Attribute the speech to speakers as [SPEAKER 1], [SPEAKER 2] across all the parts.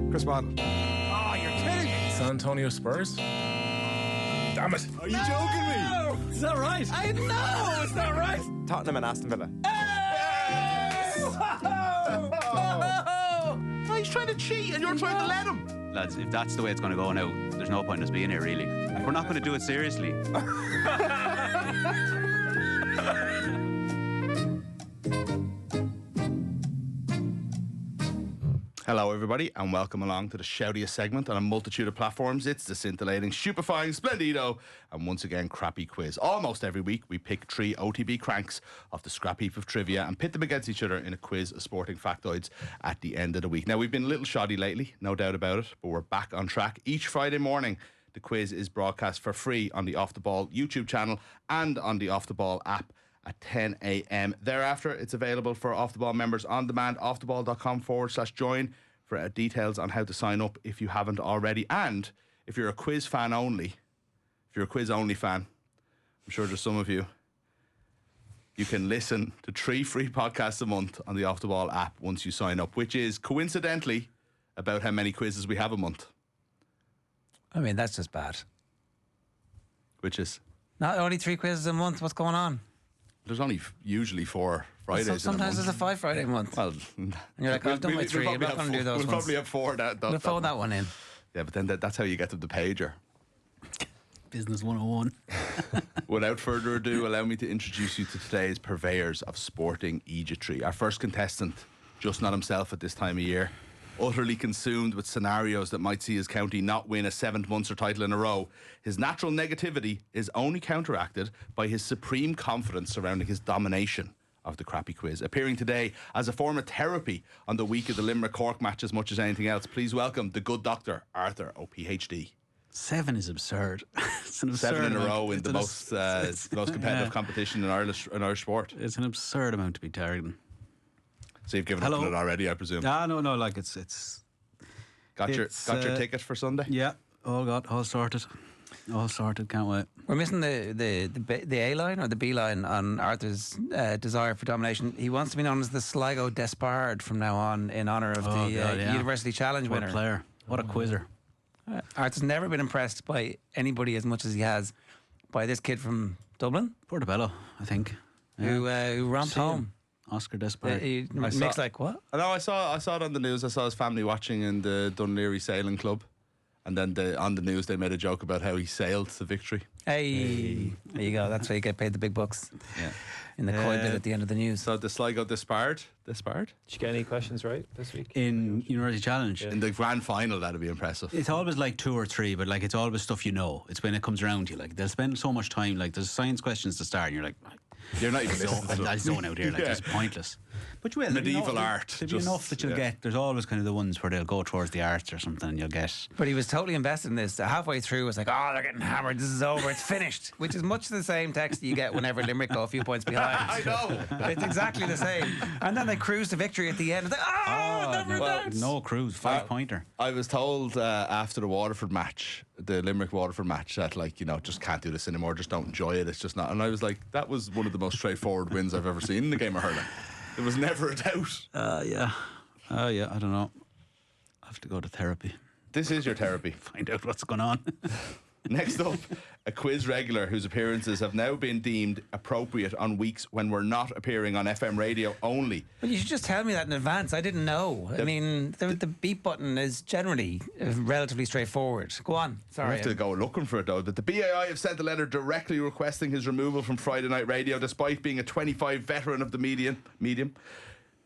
[SPEAKER 1] Chris Waddle.
[SPEAKER 2] Oh, you're kidding me.
[SPEAKER 3] San Antonio Spurs? Damn it.
[SPEAKER 1] Are you joking me?
[SPEAKER 2] Is that right? I know it's not right.
[SPEAKER 1] Tottenham and Aston Villa.
[SPEAKER 3] Oh, he's trying to cheat and you're trying to let him.
[SPEAKER 4] Lads, if that's the way it's going to go now, there's no point in us being here, really. We're not going to do it seriously.
[SPEAKER 5] Hello everybody and welcome along to the shoutiest segment on a multitude of platforms. It's the scintillating, stupefying, splendido and once again crappy quiz. Almost every week we pick 3 OTB cranks off the scrap heap of trivia and pit them against each other in a quiz of sporting factoids at the end of the week. Now we've been a little shoddy lately, no doubt about it, but we're back on track. Each Friday morning the quiz is broadcast for free on the Off The Ball YouTube channel and on the Off The Ball app at 10 a.m. Thereafter, it's available for Off The Ball members on demand, offtheball.com/join for details on how to sign up if you haven't already. And if you're a quiz fan only, fan, I'm sure there's some of you, you can listen to 3 free podcasts a month on the Off The Ball app once you sign up, which is coincidentally about how many quizzes we have a month.
[SPEAKER 2] I mean, that's just bad.
[SPEAKER 5] Which is?
[SPEAKER 2] Not only 3 quizzes a month. What's going on?
[SPEAKER 5] There's only usually 4 Fridays.
[SPEAKER 2] Sometimes there's a 5 Friday month.
[SPEAKER 5] Well,
[SPEAKER 2] and you're like, I've done my 3. I'm not going to do those
[SPEAKER 5] We'll
[SPEAKER 2] ones.
[SPEAKER 5] probably have 4.
[SPEAKER 2] We'll phone that one in.
[SPEAKER 5] Yeah, but then that's how you get them the pager.
[SPEAKER 4] Business 101.
[SPEAKER 5] Without further ado, allow me to introduce you to today's purveyors of sporting eejitry. Our first contestant, just not himself at this time of year, utterly consumed with scenarios that might see his county not win a 7th Munster title in a row. His natural negativity is only counteracted by his supreme confidence surrounding his domination of the crappy quiz. Appearing today as a form of therapy on the week of the Limerick Cork match as much as anything else, please welcome the good doctor, Arthur OPHD.
[SPEAKER 4] 7 is absurd. It's an absurd
[SPEAKER 5] 7 in a
[SPEAKER 4] amount.
[SPEAKER 5] row in the most competitive competition in Irish sport.
[SPEAKER 4] It's an absurd amount to be targeting.
[SPEAKER 5] So you've given up on it already, I presume.
[SPEAKER 4] No, like it's
[SPEAKER 5] got your ticket for Sunday?
[SPEAKER 4] Yeah, all sorted. All sorted, can't wait.
[SPEAKER 2] We're missing the A line or the B line on Arthur's desire for domination. He wants to be known as the Sligo Despard from now on in honour of the University Challenge winner.
[SPEAKER 4] What a player. What a quizzer.
[SPEAKER 2] Arthur's never been impressed by anybody as much as he has by this kid from Dublin.
[SPEAKER 4] Portobello, I think.
[SPEAKER 2] Who romped home.
[SPEAKER 4] Oscar Despard.
[SPEAKER 2] Mick's like, what?
[SPEAKER 5] No, I saw it on the news. I saw his family watching in the Dunleary Sailing Club. And then on the news they made a joke about how he sailed to victory.
[SPEAKER 2] Hey. There you go. That's why you get paid the big bucks.
[SPEAKER 5] Yeah.
[SPEAKER 2] In the coy bit at the end of the news.
[SPEAKER 5] So the Sligo Despard?
[SPEAKER 6] Did you get any questions right this week?
[SPEAKER 4] In University Challenge?
[SPEAKER 5] In the grand final, that'd be impressive.
[SPEAKER 4] It's always like 2 or 3, but like it's always stuff you know. It's when it comes around to you. Like they'll spend so much time, like there's science questions to start and you're like,
[SPEAKER 5] you're not even listening.
[SPEAKER 4] I zone out here, like it's pointless. But you will.
[SPEAKER 5] Medieval art.
[SPEAKER 4] There'll be enough that you'll get. There's always kind of the ones where they'll go towards the arts or something and you'll get.
[SPEAKER 2] But he was totally invested in this. Halfway through was like, oh, they're getting hammered. This is over. It's finished. Which is much the same text you get whenever Limerick go a few points behind.
[SPEAKER 5] I know.
[SPEAKER 2] It's exactly the same. And then they cruise to victory at the end. It's like,
[SPEAKER 4] no cruise, 5-pointer.
[SPEAKER 5] I was told after the Waterford match, the Limerick Waterford match, that just can't do this anymore. Just don't enjoy it. It's just not. And I was like, that was one of the most straightforward wins I've ever seen in the game of hurling. There was never a doubt.
[SPEAKER 4] Yeah. I don't know. I have to go to therapy.
[SPEAKER 5] This is your therapy.
[SPEAKER 4] Find out what's going on.
[SPEAKER 5] Next up, a quiz regular whose appearances have now been deemed appropriate on weeks when we're not appearing on FM radio only.
[SPEAKER 2] But you should just tell me that in advance. I didn't know. The beep button is generally relatively straightforward. Go on. Sorry.
[SPEAKER 5] I have to go looking for it though. But the BAI have sent a letter directly requesting his removal from Friday Night Radio, despite being a 25 veteran of the medium.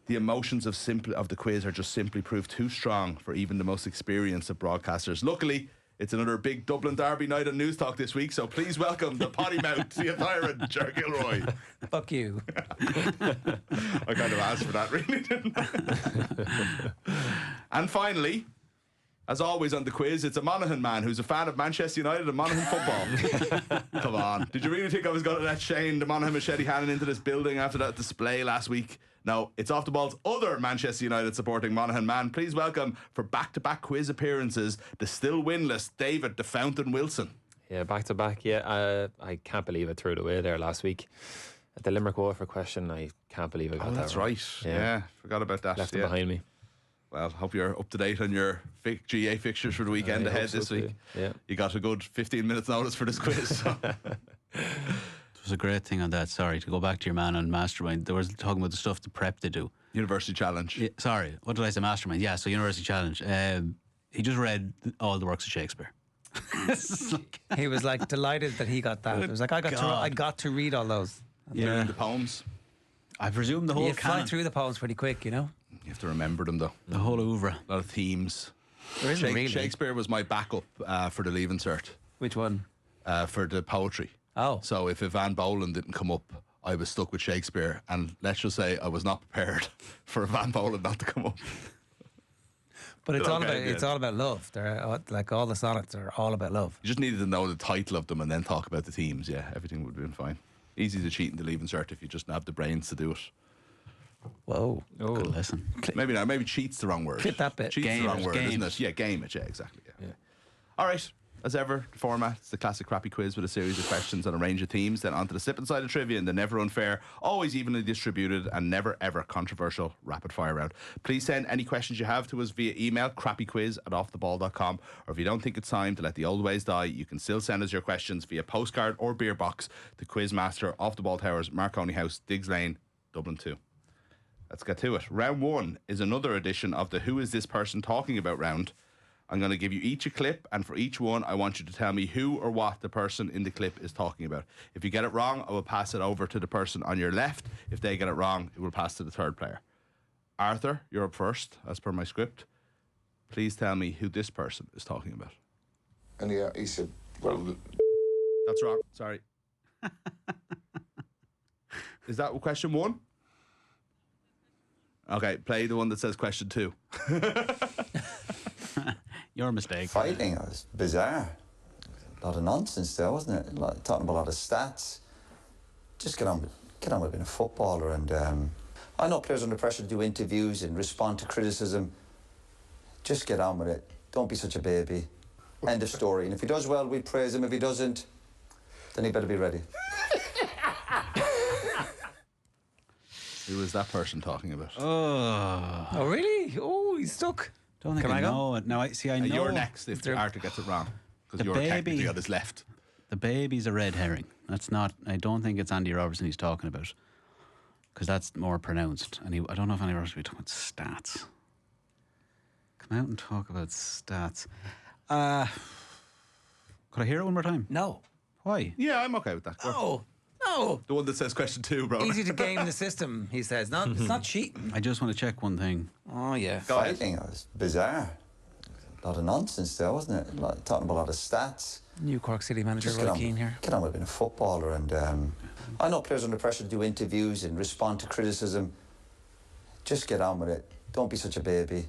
[SPEAKER 5] The emotions of the quiz are just simply proved too strong for even the most experienced of broadcasters. Luckily, it's another big Dublin Derby night on News Talk this week, so please welcome the potty mouth, the tyrant, Ger Gilroy.
[SPEAKER 2] Fuck you.
[SPEAKER 5] I kind of asked for that, really, didn't I? And finally, as always on the quiz, it's a Monaghan man who's a fan of Manchester United and Monaghan football. Come on. Did you really think I was going to let Shane, the Monaghan machete Hannon, into this building after that display last week? No, it's Off The Ball's other Manchester United supporting Monaghan man. Please welcome, for back-to-back quiz appearances, the still winless David the Fountain Wilson.
[SPEAKER 6] Yeah, back-to-back, yeah. I can't believe I threw it away there last week. At the Limerick Waterford question, I can't believe I got that
[SPEAKER 5] that's
[SPEAKER 6] wrong.
[SPEAKER 5] right. Yeah, forgot about that.
[SPEAKER 6] Left it behind me.
[SPEAKER 5] Well, hope you're up to date on your GA fixtures for the weekend
[SPEAKER 6] I
[SPEAKER 5] ahead
[SPEAKER 6] hope so
[SPEAKER 5] this week.
[SPEAKER 6] too, yeah.
[SPEAKER 5] You got a good 15 minutes notice for this quiz. So.
[SPEAKER 4] It was a great thing on that. Sorry, to go back to your man on Mastermind. There was talking about the stuff the prep they do.
[SPEAKER 5] University Challenge.
[SPEAKER 4] Yeah, sorry, what did I say? Mastermind. Yeah, so University Challenge. He just read all the works of Shakespeare.
[SPEAKER 2] He was like delighted that he got that. It was like I got to read all those.
[SPEAKER 5] Learn the poems.
[SPEAKER 4] I presume the whole
[SPEAKER 2] You fly
[SPEAKER 4] canon.
[SPEAKER 2] through the poems pretty quick, you know.
[SPEAKER 5] You have to remember them though.
[SPEAKER 4] The whole oeuvre.
[SPEAKER 5] A lot of themes.
[SPEAKER 2] There isn't really.
[SPEAKER 5] Shakespeare was my backup for the Leaving Cert
[SPEAKER 2] Which one?
[SPEAKER 5] for the poetry.
[SPEAKER 2] Oh.
[SPEAKER 5] So if Van Bolen didn't come up, I was stuck with Shakespeare, and let's just say I was not prepared for Van Bolen not to come up.
[SPEAKER 2] But it's
[SPEAKER 5] Okay,
[SPEAKER 2] all about love. They're like all the sonnets are all about love.
[SPEAKER 5] You just needed to know the title of them and then talk about the themes. Yeah, everything would have been fine. Easy to cheat in the Leaving Cert if you just have the brains to do it.
[SPEAKER 2] Whoa.
[SPEAKER 4] Good lesson.
[SPEAKER 5] Maybe not. Maybe cheat's the wrong word.
[SPEAKER 2] Clip that bit.
[SPEAKER 5] Cheat's
[SPEAKER 4] Game
[SPEAKER 5] the wrong
[SPEAKER 4] it,
[SPEAKER 5] word,
[SPEAKER 4] game
[SPEAKER 5] isn't
[SPEAKER 4] it.
[SPEAKER 5] it? Yeah, game it. Yeah, exactly. Yeah.
[SPEAKER 6] Yeah.
[SPEAKER 5] All right. As ever, the format is the classic crappy quiz with a series of questions on a range of themes, then onto the slip and slide of trivia and the never unfair, always evenly distributed and never ever controversial rapid fire round. Please send any questions you have to us via email, crappyquiz@offtheball.com, or if you don't think it's time to let the old ways die, you can still send us your questions via postcard or beer box to Quizmaster, Off the Ball Towers, Marconi House, Diggs Lane, Dublin 2. Let's get to it. Round 1 is another edition of the Who Is This Person Talking About round. I'm going to give you each a clip, and for each one, I want you to tell me who or what the person in the clip is talking about. If you get it wrong, I will pass it over to the person on your left. If they get it wrong, it will pass to the third player. Arthur, you're up first, as per my script. Please tell me who this person is talking about.
[SPEAKER 7] And he said, well,
[SPEAKER 5] That's wrong. Sorry. Is that question 1? Okay, play the one that says question 2.
[SPEAKER 4] Your mistake.
[SPEAKER 8] Fighting, it was bizarre. A lot of nonsense there, wasn't it? Talking about a lot of stats. Just get on with being a footballer. And I know players under pressure to do interviews and respond to criticism. Just get on with it. Don't be such a baby. End of story. And if he does well, we praise him. If he doesn't, then he better be ready.
[SPEAKER 5] Who is that person talking about?
[SPEAKER 2] Oh, really? Oh, he's stuck.
[SPEAKER 4] Don't think
[SPEAKER 2] Can
[SPEAKER 4] I
[SPEAKER 2] I go?
[SPEAKER 4] know it. Now, I know.
[SPEAKER 5] You're next if Arthur gets it wrong. Because
[SPEAKER 4] The
[SPEAKER 5] you're
[SPEAKER 4] baby-
[SPEAKER 5] technically on his left.
[SPEAKER 4] The baby's a red herring. That's not. I don't think it's Andy Robertson he's talking about, because that's more pronounced. And I don't know if Andy Robertson will be talking about stats. Come out and talk about stats. Could I hear it one more time?
[SPEAKER 2] No.
[SPEAKER 4] Why?
[SPEAKER 5] Yeah, I'm okay with that. Go on.
[SPEAKER 2] No.
[SPEAKER 5] The one that says question 2, bro.
[SPEAKER 2] Easy to game the system, he says. It's not cheating.
[SPEAKER 4] I just want to check one thing.
[SPEAKER 2] Oh, yeah.
[SPEAKER 8] Fighting, it was bizarre. A lot of nonsense there, wasn't it? Talking about a lot of stats.
[SPEAKER 2] New Cork City manager
[SPEAKER 8] Just
[SPEAKER 2] Roy Keane here.
[SPEAKER 8] get on with being a footballer. And I know players under pressure to do interviews and respond to criticism. Just get on with it. Don't be such a baby.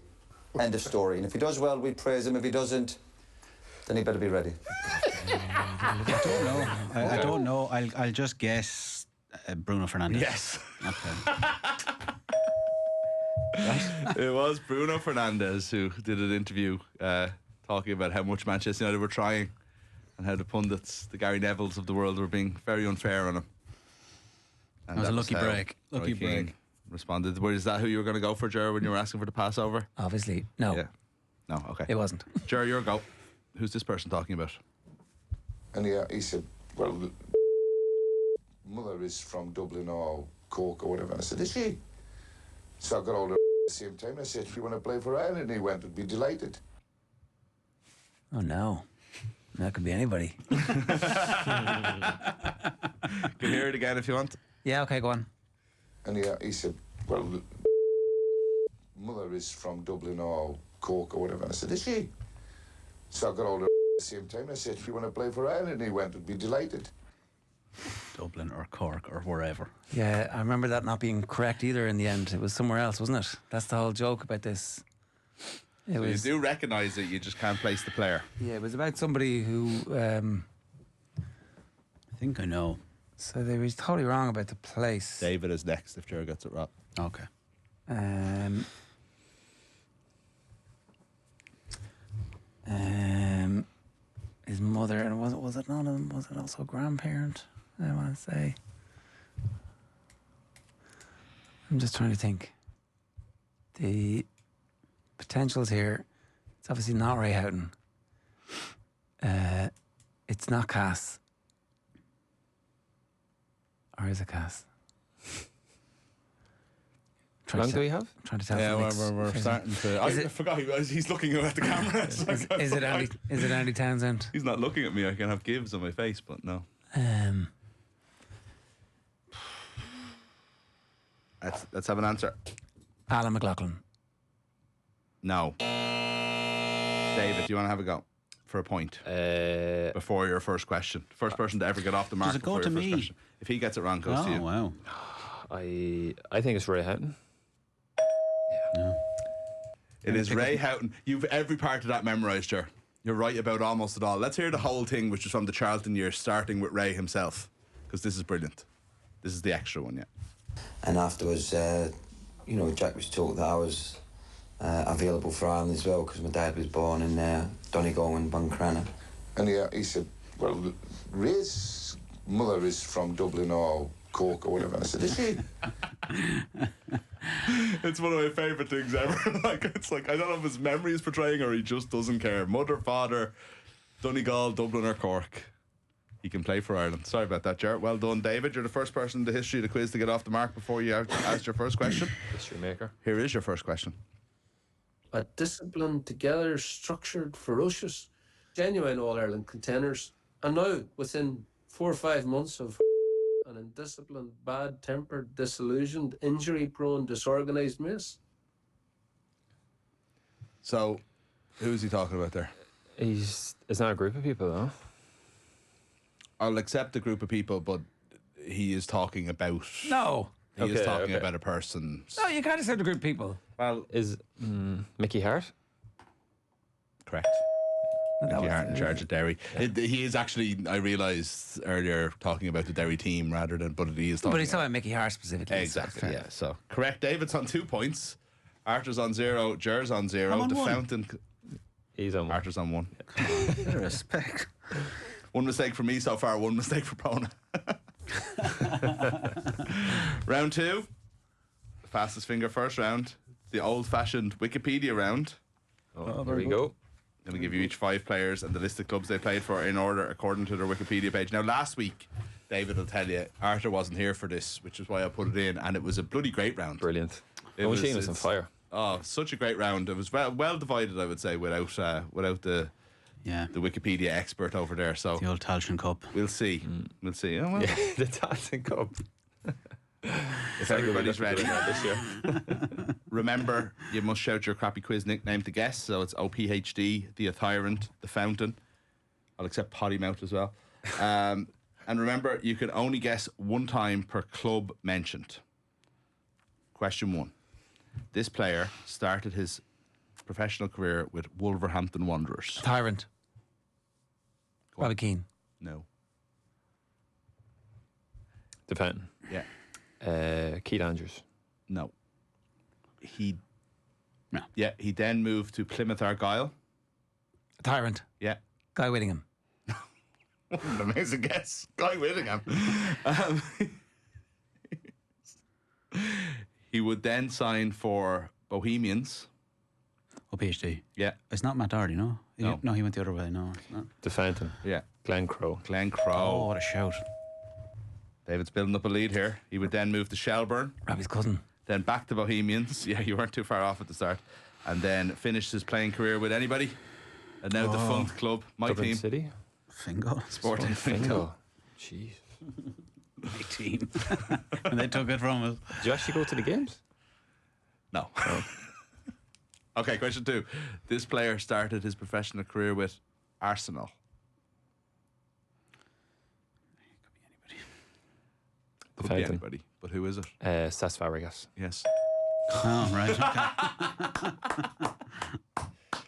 [SPEAKER 8] End of story. And if he does well, we praise him. If he doesn't, then he better be ready.
[SPEAKER 4] I don't know. I don't know. I'll just guess Bruno Fernandes.
[SPEAKER 5] Yes.
[SPEAKER 4] Okay.
[SPEAKER 5] It was Bruno Fernandes who did an interview talking about how much Manchester United were trying and how the pundits, the Gary Nevilles of the world, were being very unfair on him. And
[SPEAKER 4] That was a lucky
[SPEAKER 5] how
[SPEAKER 4] break.
[SPEAKER 5] Roy
[SPEAKER 4] Lucky
[SPEAKER 5] Keane
[SPEAKER 4] break.
[SPEAKER 5] responded. Well, is that who you were going to go for, Ger, when you were asking for the passover?
[SPEAKER 2] Obviously. No.
[SPEAKER 5] Yeah. No, okay.
[SPEAKER 2] It wasn't.
[SPEAKER 5] Ger, your go. Who's this person talking about?
[SPEAKER 7] and he said, well, mother is from Dublin or Cork or whatever. And I said, is she? So I got all the at the same time. I said, if you want to play for Ireland, and he went, I'd be delighted.
[SPEAKER 2] Oh, no. That could be anybody.
[SPEAKER 5] You can hear it again if you want.
[SPEAKER 2] Yeah, okay, go on.
[SPEAKER 7] And he said, well, mother is from Dublin or Cork or whatever. And I said, is she? So I got all the at the same time. I said, if you want to play for Ireland, and he went, I'd be delighted.
[SPEAKER 4] Dublin or Cork or wherever.
[SPEAKER 2] Yeah, I remember that not being correct either in the end. It was somewhere else, wasn't it? That's the whole joke about this. It
[SPEAKER 5] So you
[SPEAKER 2] was,
[SPEAKER 5] do recognise it, you just can't place the player.
[SPEAKER 2] yeah, it was about somebody who,
[SPEAKER 4] I think I know.
[SPEAKER 2] so they were totally wrong about the place.
[SPEAKER 5] David is next if Ger gets it right.
[SPEAKER 4] Okay.
[SPEAKER 2] Um, his mother, and was it not him? Was it also a grandparent? I want to say. I'm just trying to think. potentials here. It's obviously not Ray Houghton. It's not Cass. Or is it Cass?
[SPEAKER 6] How long do we have?
[SPEAKER 2] Trying to tell.
[SPEAKER 5] Yeah,
[SPEAKER 2] from Mick's
[SPEAKER 5] we're
[SPEAKER 2] face.
[SPEAKER 5] starting to.
[SPEAKER 2] Is
[SPEAKER 5] I
[SPEAKER 2] it-
[SPEAKER 5] forgot he's looking at the camera. It's like,
[SPEAKER 2] Is it Andy? Is it Andy Townsend?
[SPEAKER 5] He's not looking at me. I can have gives on my face, but no. Let's have an answer.
[SPEAKER 2] Alan McLaughlin.
[SPEAKER 5] No. David, do you want to have a go for a point before your first question? First person to ever get off the mark.
[SPEAKER 4] Does it go
[SPEAKER 5] before
[SPEAKER 4] to
[SPEAKER 5] your first
[SPEAKER 4] me?
[SPEAKER 5] question. If he gets it wrong, it goes to
[SPEAKER 4] Oh,
[SPEAKER 5] you.
[SPEAKER 4] wow.
[SPEAKER 6] I think it's Ray Houghton.
[SPEAKER 5] It is Ray Houghton. You've every part of that memorised, Ger. You're right about almost it all. Let's hear the whole thing, which is from the Charlton years, starting with Ray himself, because this is brilliant. This is the extra one, yeah.
[SPEAKER 8] And afterwards, Jack was told that I was available for Ireland as well, because my dad was born in Donegal and Buncrana.
[SPEAKER 7] And he said, well, Ray's mother is from Dublin or Cork or whatever. I said, is she?
[SPEAKER 5] It's one of my favourite things ever. It's like, I don't know if his memory is portraying or he just doesn't care. Mother, father, Donegal, Dublin or Cork. He can play for Ireland. Sorry about that, Jarrett. Well done, David. You're the first person in the history of the quiz to get off the mark before you asked your first question.
[SPEAKER 6] History maker.
[SPEAKER 5] Here is your first question.
[SPEAKER 9] A disciplined, together, structured, ferocious, genuine All-Ireland contenders. And now, within 4 or 5 months of an indisciplined, bad-tempered, disillusioned, injury-prone, disorganised mess.
[SPEAKER 5] So, who is he talking about there?
[SPEAKER 6] It's not a group of people, though.
[SPEAKER 5] I'll accept a group of people, but he is talking about...
[SPEAKER 2] No.
[SPEAKER 5] He is
[SPEAKER 6] Okay,
[SPEAKER 5] talking
[SPEAKER 6] okay.
[SPEAKER 5] about a person.
[SPEAKER 2] No, you can't accept a group of people.
[SPEAKER 5] Well,
[SPEAKER 6] Is Mickey Hart?
[SPEAKER 5] correct.
[SPEAKER 2] That
[SPEAKER 5] Mickey
[SPEAKER 2] was-
[SPEAKER 5] Hart in charge of Derry. He is actually, I realised earlier, talking about the Derry team rather than, but he is talking
[SPEAKER 2] But he's talking about Mickey Hart specifically. so
[SPEAKER 5] Exactly,
[SPEAKER 2] fair.
[SPEAKER 5] yeah. So, correct. David's on 2 points. Arthur's on 0. Jer's on 0.
[SPEAKER 4] I'm on
[SPEAKER 5] The
[SPEAKER 4] one.
[SPEAKER 5] Fountain...
[SPEAKER 6] He's on one.
[SPEAKER 5] Arthur's on 1.
[SPEAKER 4] Bit of respect.
[SPEAKER 5] One mistake for me so far, one mistake for Prona. Round 2. The fastest finger first round. The old-fashioned Wikipedia round.
[SPEAKER 6] Oh, there we go.
[SPEAKER 5] Going to give you each 5 players and the list of clubs they played for in order according to their Wikipedia page. Now, last week, David will tell you, Arthur wasn't here for this, which is why I put it in, and it was a bloody great round.
[SPEAKER 6] Brilliant.
[SPEAKER 5] It
[SPEAKER 6] The
[SPEAKER 5] was-
[SPEAKER 6] machine was on
[SPEAKER 5] it's-
[SPEAKER 6] fire.
[SPEAKER 5] Oh, such a great round. It was well divided, I would say, without the
[SPEAKER 4] Yeah.
[SPEAKER 5] the Wikipedia expert over there. So
[SPEAKER 4] The old Talchin Cup.
[SPEAKER 5] we'll see. We'll see. Oh, well,
[SPEAKER 6] Yeah, the Dancing Cup.
[SPEAKER 5] if everybody's ready.
[SPEAKER 6] This year.
[SPEAKER 5] Remember, you must shout your crappy quiz nickname to guess. So it's OPHD, the Tyrant, the Fountain. I'll accept Potty Mouth as well. And remember, you can only guess one time per club mentioned. Question 1. This player started his professional career with Wolverhampton Wanderers.
[SPEAKER 2] Tyrant.
[SPEAKER 5] Go on.
[SPEAKER 2] Robbie Keane.
[SPEAKER 5] No.
[SPEAKER 6] The Fountain.
[SPEAKER 5] Yeah.
[SPEAKER 6] Keith Andrews.
[SPEAKER 5] No. He.
[SPEAKER 4] No.
[SPEAKER 5] Yeah. He then moved to Plymouth Argyle.
[SPEAKER 2] Tyrant.
[SPEAKER 5] Yeah.
[SPEAKER 2] Guy Whittingham.
[SPEAKER 5] What an amazing guess, Guy Whittingham. Um, he would then sign for Bohemians.
[SPEAKER 4] Oh, PhD.
[SPEAKER 5] Yeah.
[SPEAKER 4] It's not Matt Doherty, no?
[SPEAKER 5] No.
[SPEAKER 4] He went the other way, no. It's not.
[SPEAKER 6] The Fountain.
[SPEAKER 5] Yeah.
[SPEAKER 6] Glenn Crowe.
[SPEAKER 5] Glenn Crowe.
[SPEAKER 4] Oh, what a shout.
[SPEAKER 5] David's building up a lead here. He would then move to Shelburne,
[SPEAKER 2] Robbie's cousin.
[SPEAKER 5] then back to Bohemians. Yeah, you weren't too far off at the start. And then finished his playing career with anybody. And now defunct club, my
[SPEAKER 6] Dublin
[SPEAKER 5] team,
[SPEAKER 6] City.
[SPEAKER 4] Fingal.
[SPEAKER 5] Sporting Fingal.
[SPEAKER 6] Jeez.
[SPEAKER 4] My team. And they took it from us.
[SPEAKER 6] Did you actually go to the games?
[SPEAKER 5] No. Okay, question 2. This player started his professional career with Arsenal.
[SPEAKER 6] The
[SPEAKER 5] Could be
[SPEAKER 6] Fountain.
[SPEAKER 5] anybody, but who is it?
[SPEAKER 6] Stas Fabregas.
[SPEAKER 5] Yes.
[SPEAKER 4] Oh, right.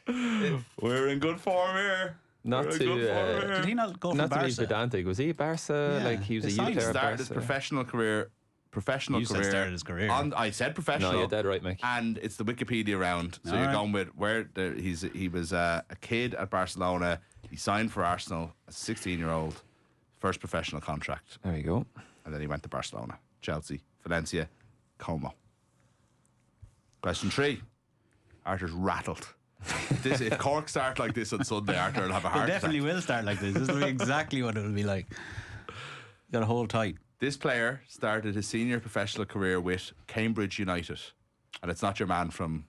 [SPEAKER 4] Okay.
[SPEAKER 5] We're in good form here.
[SPEAKER 6] Not
[SPEAKER 5] We're in
[SPEAKER 6] to,
[SPEAKER 5] good form here.
[SPEAKER 4] Did he not go for
[SPEAKER 6] Not to be
[SPEAKER 4] Barca?
[SPEAKER 6] pedantic. Was he Barca?
[SPEAKER 4] Yeah.
[SPEAKER 6] Like he was a
[SPEAKER 4] He
[SPEAKER 6] youth player at
[SPEAKER 5] Started his
[SPEAKER 6] Barca?
[SPEAKER 5] professional career.
[SPEAKER 4] You said started his career.
[SPEAKER 5] I said professional.
[SPEAKER 6] No, you're dead right, Mick.
[SPEAKER 5] And it's the Wikipedia round. So
[SPEAKER 4] All
[SPEAKER 5] you're
[SPEAKER 4] right.
[SPEAKER 5] going with he was a kid at Barcelona. He signed for Arsenal as a 16-year-old, first professional contract,
[SPEAKER 6] There you go.
[SPEAKER 5] and then he went to Barcelona, Chelsea, Valencia, Como. Question 3. Arthur's rattled. If Cork start like this on Sunday, Arthur will have a
[SPEAKER 4] They
[SPEAKER 5] heart
[SPEAKER 4] definitely
[SPEAKER 5] attack.
[SPEAKER 4] will start like this. This will be exactly what it will be like. Got to hold tight.
[SPEAKER 5] This player started his senior professional career with Cambridge United. And it's not your man from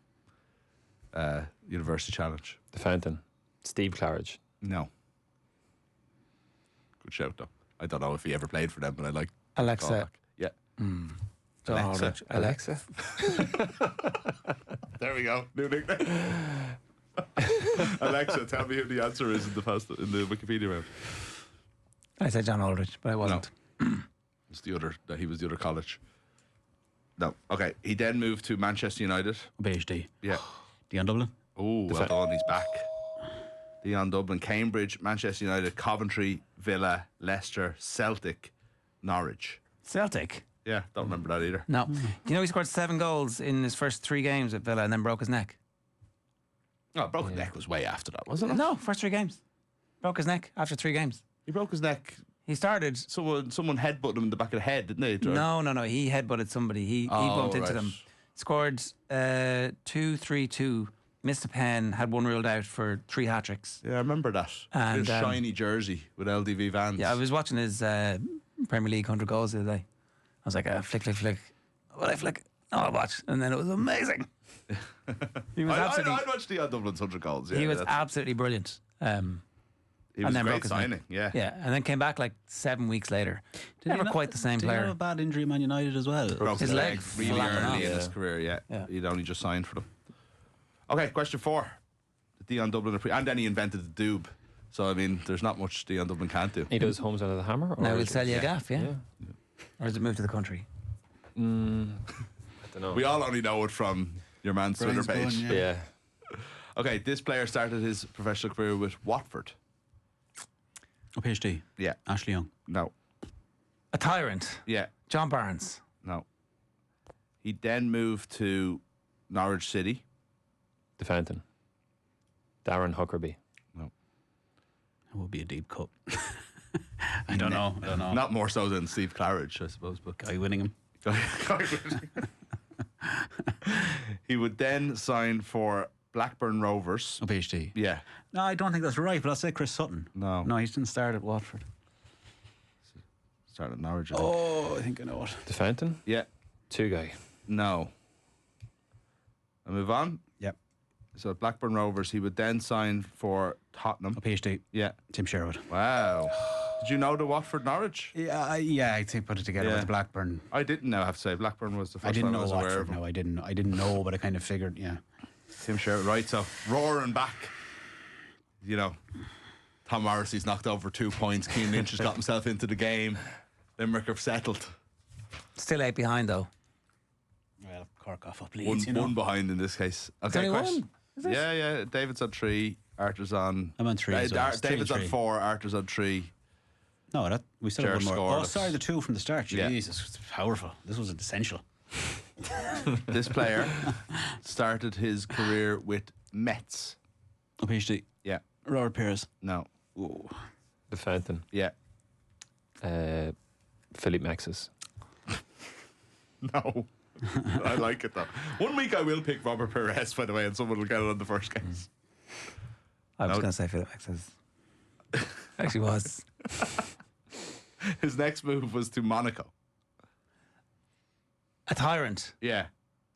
[SPEAKER 5] University Challenge.
[SPEAKER 6] The Fountain. Steve Claridge.
[SPEAKER 5] No. Good shout, though. I don't know if he ever played for them, but I like
[SPEAKER 2] Alexa.
[SPEAKER 5] callback. Yeah. Alexa.
[SPEAKER 6] Alexa.
[SPEAKER 5] There we go. New nickname. Alexa, tell me who the answer is in the Wikipedia round.
[SPEAKER 2] I said John Aldridge, but I wasn't.
[SPEAKER 5] It's the other. He was the other college. No. Okay. He then moved to Manchester United.
[SPEAKER 4] PhD.
[SPEAKER 5] Yeah.
[SPEAKER 4] Dion Dublin.
[SPEAKER 5] Oh, well done. He's back. Dion Dublin, Cambridge, Manchester United, Coventry, Villa, Leicester, Celtic, Norwich.
[SPEAKER 2] Celtic?
[SPEAKER 5] Yeah, don't remember that either.
[SPEAKER 2] No. Do you know he scored 7 goals in his first 3 games at Villa and then broke his neck?
[SPEAKER 5] Oh, broken neck was way after that, wasn't it?
[SPEAKER 2] No, first 3 games. Broke his neck after 3 games.
[SPEAKER 5] He broke his neck.
[SPEAKER 2] He started.
[SPEAKER 5] Someone headbutted him in the back of the head, didn't they?
[SPEAKER 2] No. He headbutted somebody. He bumped into them. Scored 2-3-2. Missed a pen. Had 1 ruled out for 3 hat tricks.
[SPEAKER 5] Yeah, I remember that.
[SPEAKER 2] And,
[SPEAKER 5] His shiny jersey with LDV Vans.
[SPEAKER 2] Yeah, I was watching his Premier League 100 goals the other day. I was like, flick. Will I flick? Oh, I'll watch. And then it was amazing. He was absolutely.
[SPEAKER 5] I'd watch Dion Dublin's 100 goals. Yeah,
[SPEAKER 2] he was absolutely brilliant.
[SPEAKER 5] He was
[SPEAKER 2] and
[SPEAKER 5] a
[SPEAKER 2] then
[SPEAKER 5] great
[SPEAKER 2] broke his neck.
[SPEAKER 5] signing. Yeah.
[SPEAKER 2] Yeah, and then came back like 7 weeks later. Never quite the same
[SPEAKER 4] Did he have
[SPEAKER 2] player.
[SPEAKER 4] a bad injury at Man United as well?
[SPEAKER 5] Broke
[SPEAKER 2] His leg
[SPEAKER 5] really
[SPEAKER 2] flapping
[SPEAKER 5] early
[SPEAKER 2] off.
[SPEAKER 5] in his career. Yeah. He'd only just signed for them. Okay, question 4. Dion Dublin, and then he invented the doob. So I mean, there's not much Dion Dublin can't do.
[SPEAKER 6] He does Homes Under the Hammer? Or
[SPEAKER 2] Now we'll
[SPEAKER 6] is it-
[SPEAKER 2] sell you a gaff, yeah? Or does it move to the country?
[SPEAKER 6] I don't know.
[SPEAKER 5] We all only know it from your man's Twitter
[SPEAKER 4] Brian's
[SPEAKER 5] page.
[SPEAKER 4] going,
[SPEAKER 6] yeah.
[SPEAKER 5] Okay, this player started his professional career with Watford.
[SPEAKER 4] PhD.
[SPEAKER 5] Yeah.
[SPEAKER 4] Ashley Young.
[SPEAKER 5] No.
[SPEAKER 2] A tyrant.
[SPEAKER 5] Yeah.
[SPEAKER 2] John Barnes.
[SPEAKER 5] No. He then moved to Norwich City.
[SPEAKER 6] The Fountain. Darren Huckerby.
[SPEAKER 5] No.
[SPEAKER 4] That would be a deep cut. I don't know.
[SPEAKER 5] Not more so than Steve Claridge, I suppose. But
[SPEAKER 4] Guy Winningham.
[SPEAKER 5] He would then sign for Blackburn Rovers.
[SPEAKER 4] PhD.
[SPEAKER 5] Yeah.
[SPEAKER 4] No, I don't think that's right, but I'll say Chris Sutton.
[SPEAKER 5] No.
[SPEAKER 4] No, he didn't start at Watford.
[SPEAKER 5] Started at Norwich. I think.
[SPEAKER 4] Oh, I think I know it.
[SPEAKER 6] The Fountain.
[SPEAKER 5] Yeah.
[SPEAKER 6] 2 guy.
[SPEAKER 5] No. I move on.
[SPEAKER 4] Yep.
[SPEAKER 5] So at Blackburn Rovers, he would then sign for Tottenham.
[SPEAKER 4] PhD.
[SPEAKER 5] Yeah.
[SPEAKER 4] Tim Sherwood.
[SPEAKER 5] Wow. Did you know the Watford Norwich?
[SPEAKER 4] Yeah, I think put it together
[SPEAKER 5] Yeah.
[SPEAKER 4] with Blackburn.
[SPEAKER 5] I didn't know. I have to say, Blackburn was the first
[SPEAKER 4] I didn't
[SPEAKER 5] time I
[SPEAKER 4] know
[SPEAKER 5] was aware of
[SPEAKER 4] Watford.
[SPEAKER 5] him.
[SPEAKER 4] No, I didn't know, but I kind of figured. Yeah.
[SPEAKER 5] Tim Sherwood, right? So roaring back. You know, Tom Morrissey's knocked over 2 points. Keane Lynch has got himself into the game. Limerick have settled.
[SPEAKER 2] Still 8 behind though.
[SPEAKER 4] Well, Cork off up Leeds,
[SPEAKER 5] One behind in this case. Okay,
[SPEAKER 2] only
[SPEAKER 5] question.
[SPEAKER 2] one? Is it?
[SPEAKER 5] Yeah. David's on 3. Arthur's on.
[SPEAKER 4] I'm on 3 as well. It's 3
[SPEAKER 5] David's
[SPEAKER 4] and
[SPEAKER 5] on
[SPEAKER 4] 3.
[SPEAKER 5] 4. Arthur's on 3.
[SPEAKER 4] No, we still have
[SPEAKER 5] Ger
[SPEAKER 4] one more.
[SPEAKER 5] scored
[SPEAKER 4] Oh,
[SPEAKER 5] us.
[SPEAKER 4] sorry, the 2 from the start.
[SPEAKER 5] Yeah.
[SPEAKER 4] Jesus, it's powerful. This was essential.
[SPEAKER 5] This player started his career with Mets.
[SPEAKER 4] PhD.
[SPEAKER 5] Yeah.
[SPEAKER 4] Robert Pires.
[SPEAKER 5] No.
[SPEAKER 6] The Fountain.
[SPEAKER 5] Yeah.
[SPEAKER 6] Philip Maxis.
[SPEAKER 5] No. I like it though. One week I will pick Robert Perez, by the way, and someone will get it on the first case.
[SPEAKER 2] I was
[SPEAKER 5] No.
[SPEAKER 2] going to say Philip Maxis. Actually was.
[SPEAKER 5] His next move was to Monaco.
[SPEAKER 2] A tyrant.
[SPEAKER 5] Yeah.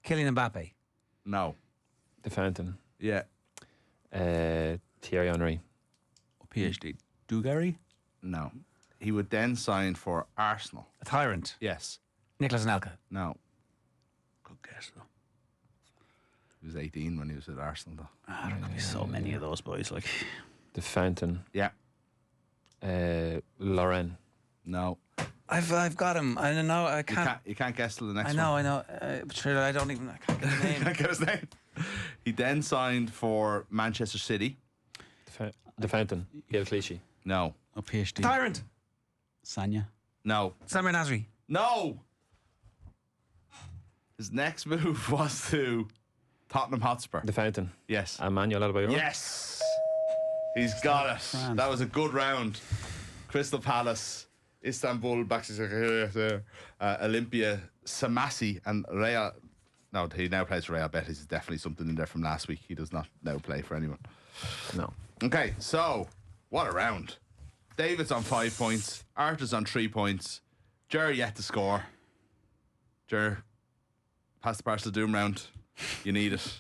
[SPEAKER 2] Kylian Mbappe.
[SPEAKER 5] No.
[SPEAKER 6] The Fountain.
[SPEAKER 5] Yeah.
[SPEAKER 6] Thierry Henry.
[SPEAKER 4] PhD. Dugarry.
[SPEAKER 5] No. He would then sign for Arsenal.
[SPEAKER 2] A tyrant.
[SPEAKER 5] Yes.
[SPEAKER 2] Nicolas Anelka.
[SPEAKER 5] No.
[SPEAKER 4] Good guess, though.
[SPEAKER 5] He was 18 when he was at Arsenal, though.
[SPEAKER 4] There could be so many of those boys. Like,
[SPEAKER 6] The Fountain.
[SPEAKER 5] Yeah.
[SPEAKER 6] Lorraine.
[SPEAKER 5] No.
[SPEAKER 2] I've got him. I don't know. I can't.
[SPEAKER 5] You can't guess till the next
[SPEAKER 2] I know.
[SPEAKER 5] one.
[SPEAKER 2] But sure, I don't even. I can't get his name.
[SPEAKER 5] Can't get his name. He then signed for Manchester City.
[SPEAKER 6] The Fountain. Gail Clichy.
[SPEAKER 5] No.
[SPEAKER 4] PhD.
[SPEAKER 2] Tyrant.
[SPEAKER 4] Sanya.
[SPEAKER 5] No.
[SPEAKER 2] Samir Nasri.
[SPEAKER 5] No. His next move was to Tottenham Hotspur.
[SPEAKER 6] The Fountain.
[SPEAKER 5] Yes.
[SPEAKER 6] Emmanuel Adebayor.
[SPEAKER 5] Yes. He's got it.
[SPEAKER 4] France.
[SPEAKER 5] That was a good round. Crystal Palace, Istanbul, Olympia, Samasi, and Real No, he now plays for Real Betis. Is definitely something in there from last week. He does not now play for anyone.
[SPEAKER 6] No.
[SPEAKER 5] Okay, so what a round. David's on 5 points. Arthur's on 3 points. Ger yet to score. Ger, pass the parcel doom round. You need it.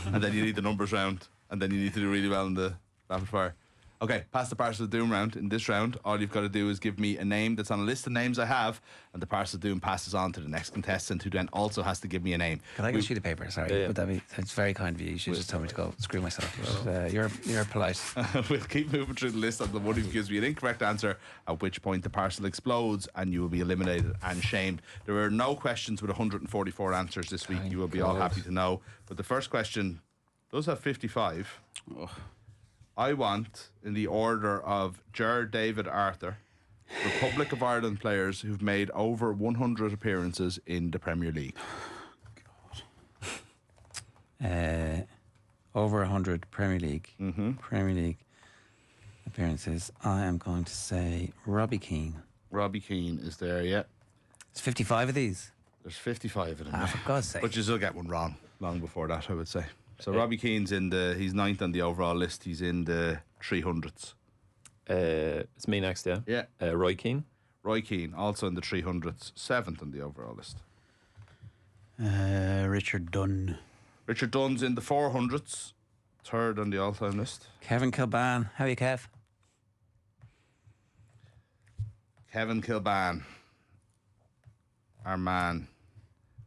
[SPEAKER 5] And then you need the numbers round. And then you need to do really well in the rapid fire. Okay, pass the parcel doom round. In this round, all you've got to do is give me a name that's on a list of names I have, and the parcel doom passes on to the next contestant, who then also has to give me a name.
[SPEAKER 2] Can I get a sheet of paper? Sorry,
[SPEAKER 6] Yeah.
[SPEAKER 2] would that be? It's very kind of you. You should just tell me to go screw myself. But, you're polite.
[SPEAKER 5] We'll keep moving through the list until one of you gives me an incorrect answer, at which point the parcel explodes and you will be eliminated and shamed. There are no questions with 144 answers this week. You will be all happy to know. But the first question does have 55. I want, in the order of Ger, David, Arthur, Republic of Ireland players who've made over 100 appearances in the Premier League.
[SPEAKER 2] Over 100 Premier League. Premier League appearances. I am going to say Robbie Keane.
[SPEAKER 5] Robbie Keane is there, yeah.
[SPEAKER 2] It's 55 of these.
[SPEAKER 5] There's 55 of them.
[SPEAKER 2] Ah, for God's sake.
[SPEAKER 5] But you still get one wrong long before that, I would say. So Robbie Keane's he's ninth on the overall list. He's in the 300s.
[SPEAKER 6] It's me next, yeah?
[SPEAKER 5] Yeah.
[SPEAKER 6] Roy Keane.
[SPEAKER 5] Roy Keane, also in the 300s, seventh on the overall list.
[SPEAKER 4] Richard Dunn.
[SPEAKER 5] Richard Dunn's in the 400s, third on the all-time list.
[SPEAKER 2] Kevin Kilban. How are you, Kev?
[SPEAKER 5] Kevin Kilban, our man,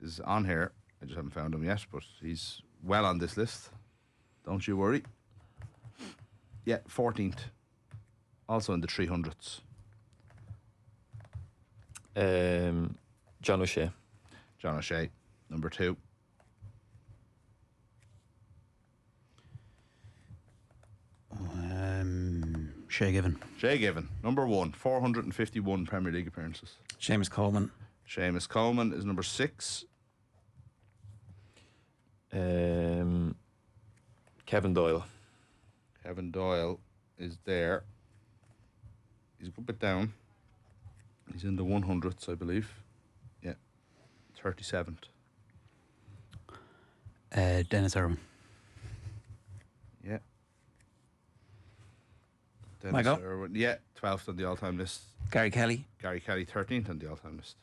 [SPEAKER 5] is on here. I just haven't found him yet, but he's well on this list. Don't you worry. Yeah, 14th. Also in the 300s.
[SPEAKER 6] John O'Shea.
[SPEAKER 5] John O'Shea, number 2.
[SPEAKER 4] Shay Given.
[SPEAKER 5] Shay Given, number 1, 451 Premier League appearances.
[SPEAKER 2] Seamus Coleman.
[SPEAKER 5] Seamus Coleman is number 6.
[SPEAKER 6] Kevin Doyle.
[SPEAKER 5] Kevin Doyle is there. He's a good bit down. He's in the 100s, I believe. Yeah, 37th.
[SPEAKER 4] Dennis Irwin.
[SPEAKER 5] Yeah.
[SPEAKER 2] Michael?
[SPEAKER 5] Irwin. Yeah, 12th on the all-time list.
[SPEAKER 2] Gary Kelly.
[SPEAKER 5] Gary Kelly, 13th on the all-time list.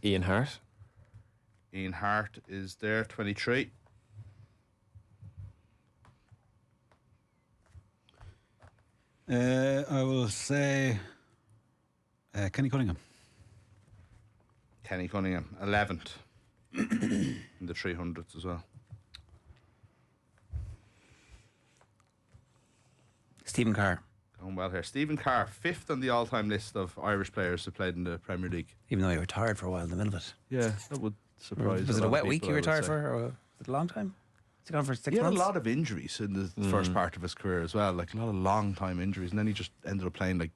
[SPEAKER 6] Ian Hart.
[SPEAKER 5] Ian Hart is there, 23.
[SPEAKER 4] I will say Kenny Cunningham.
[SPEAKER 5] Kenny Cunningham, 11th in the 300s as well.
[SPEAKER 2] Stephen Carr.
[SPEAKER 5] Going well here. Stephen Carr, 5th on the all-time list of Irish players who played in the Premier League.
[SPEAKER 2] Even though he retired for a while in the middle of it.
[SPEAKER 5] Yeah, that would surprise.
[SPEAKER 2] Was it
[SPEAKER 5] lot
[SPEAKER 2] a
[SPEAKER 5] of
[SPEAKER 2] wet week
[SPEAKER 5] people,
[SPEAKER 2] you
[SPEAKER 5] I would
[SPEAKER 2] retired
[SPEAKER 5] say.
[SPEAKER 2] for? Or was it a long time? Has he gone for 6
[SPEAKER 5] He had
[SPEAKER 2] months?
[SPEAKER 5] a lot of injuries in the first part of his career as well, like a lot of long-time injuries, and then he just ended up playing like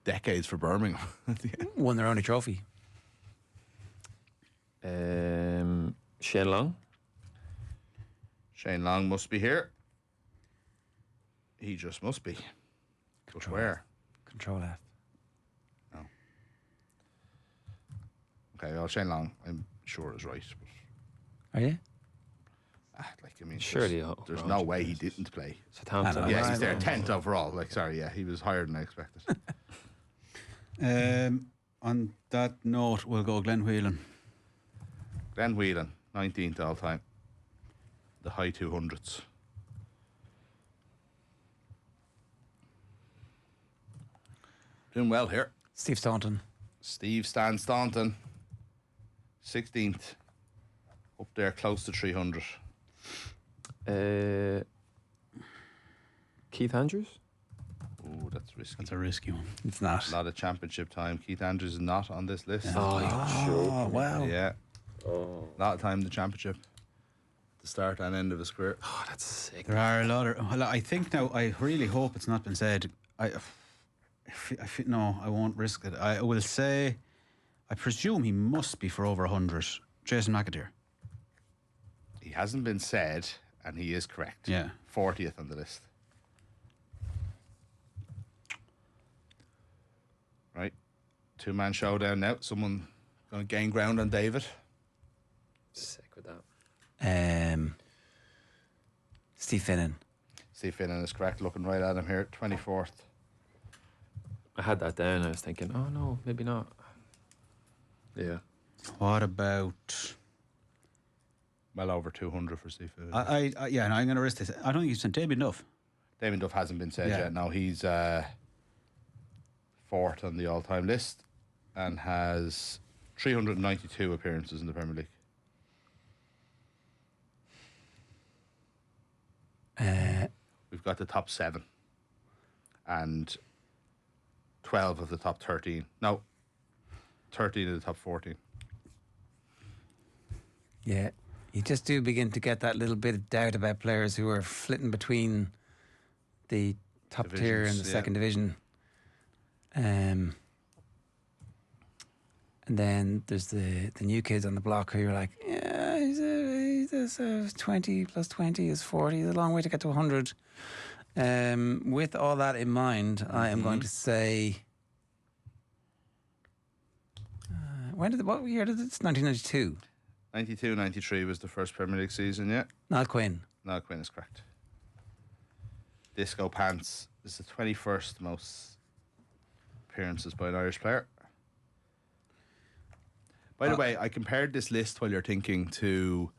[SPEAKER 5] decades for Birmingham at the end.
[SPEAKER 2] Won their only trophy.
[SPEAKER 6] Shane Long.
[SPEAKER 5] Shane Long must be here. He just must be. But where?
[SPEAKER 2] Control F.
[SPEAKER 5] No. Okay, well, Shane Long, I'm sure is right. But,
[SPEAKER 2] Are you?
[SPEAKER 5] like, I mean,
[SPEAKER 6] Surely,
[SPEAKER 5] there's no way he didn't play.
[SPEAKER 6] Southampton.
[SPEAKER 2] I know.
[SPEAKER 5] Yeah, he's there, 10th overall. Like, sorry, yeah, he was higher than I expected.
[SPEAKER 4] On that note, we'll go Glenn Whelan.
[SPEAKER 5] Glenn Whelan, 19th all time. The high 200s. Doing well here.
[SPEAKER 2] Steve Staunton.
[SPEAKER 5] Steve Stan Staunton, 16th. Up there, close to 300.
[SPEAKER 6] Keith Andrews.
[SPEAKER 5] Oh, that's risky.
[SPEAKER 4] That's a risky one.
[SPEAKER 2] It's not.
[SPEAKER 5] A lot of championship time. Keith Andrews is not on this list.
[SPEAKER 2] Oh, wow.
[SPEAKER 5] Yeah. A lot of time in the championship. The start and end of his career.
[SPEAKER 6] Oh, that's sick.
[SPEAKER 4] There are a lot of. Well, I think now. I really hope it's not been said. No, I won't risk it. I will say, I presume he must be for over 100. Jason McAteer.
[SPEAKER 5] He hasn't been said, and he is correct.
[SPEAKER 4] Yeah.
[SPEAKER 5] 40th on the list. Right. 2-man showdown now. Someone Going to gain ground on David.
[SPEAKER 6] Sick with that.
[SPEAKER 2] Steve Finnan.
[SPEAKER 5] Steve Finnan is correct. Looking right at him here. 24th.
[SPEAKER 6] I had that down. I was thinking, oh no, maybe not. Yeah.
[SPEAKER 4] What about?
[SPEAKER 5] Well over 200 for Steve Finnan.
[SPEAKER 4] Yeah, and I'm going to risk this. I don't think he's sent Damien Duff.
[SPEAKER 5] Damien Duff hasn't been said
[SPEAKER 4] Yeah.
[SPEAKER 5] yet. No, he's fourth on the all-time list and has 392 appearances in the Premier League. We've got the top 7 and 12 of the top 13. No, 13 of the top 14.
[SPEAKER 2] Yeah. You just do begin to get that little bit of doubt about players who are flitting between the top tier and the
[SPEAKER 5] Divisions,
[SPEAKER 2] second division. And then there's the new kids on the block who you're like, yeah, he's a 20 plus 20 is 40. It's a long way to get to 100. With all that in mind, I am going to say, what year did it? It's 1992.
[SPEAKER 5] 92-93 was the first Premier League season, yeah?
[SPEAKER 2] Niall Quinn.
[SPEAKER 5] No, Quinn is correct. Disco Pants is the 21st most appearances by an Irish player. By the way, I compared this list while you're thinking to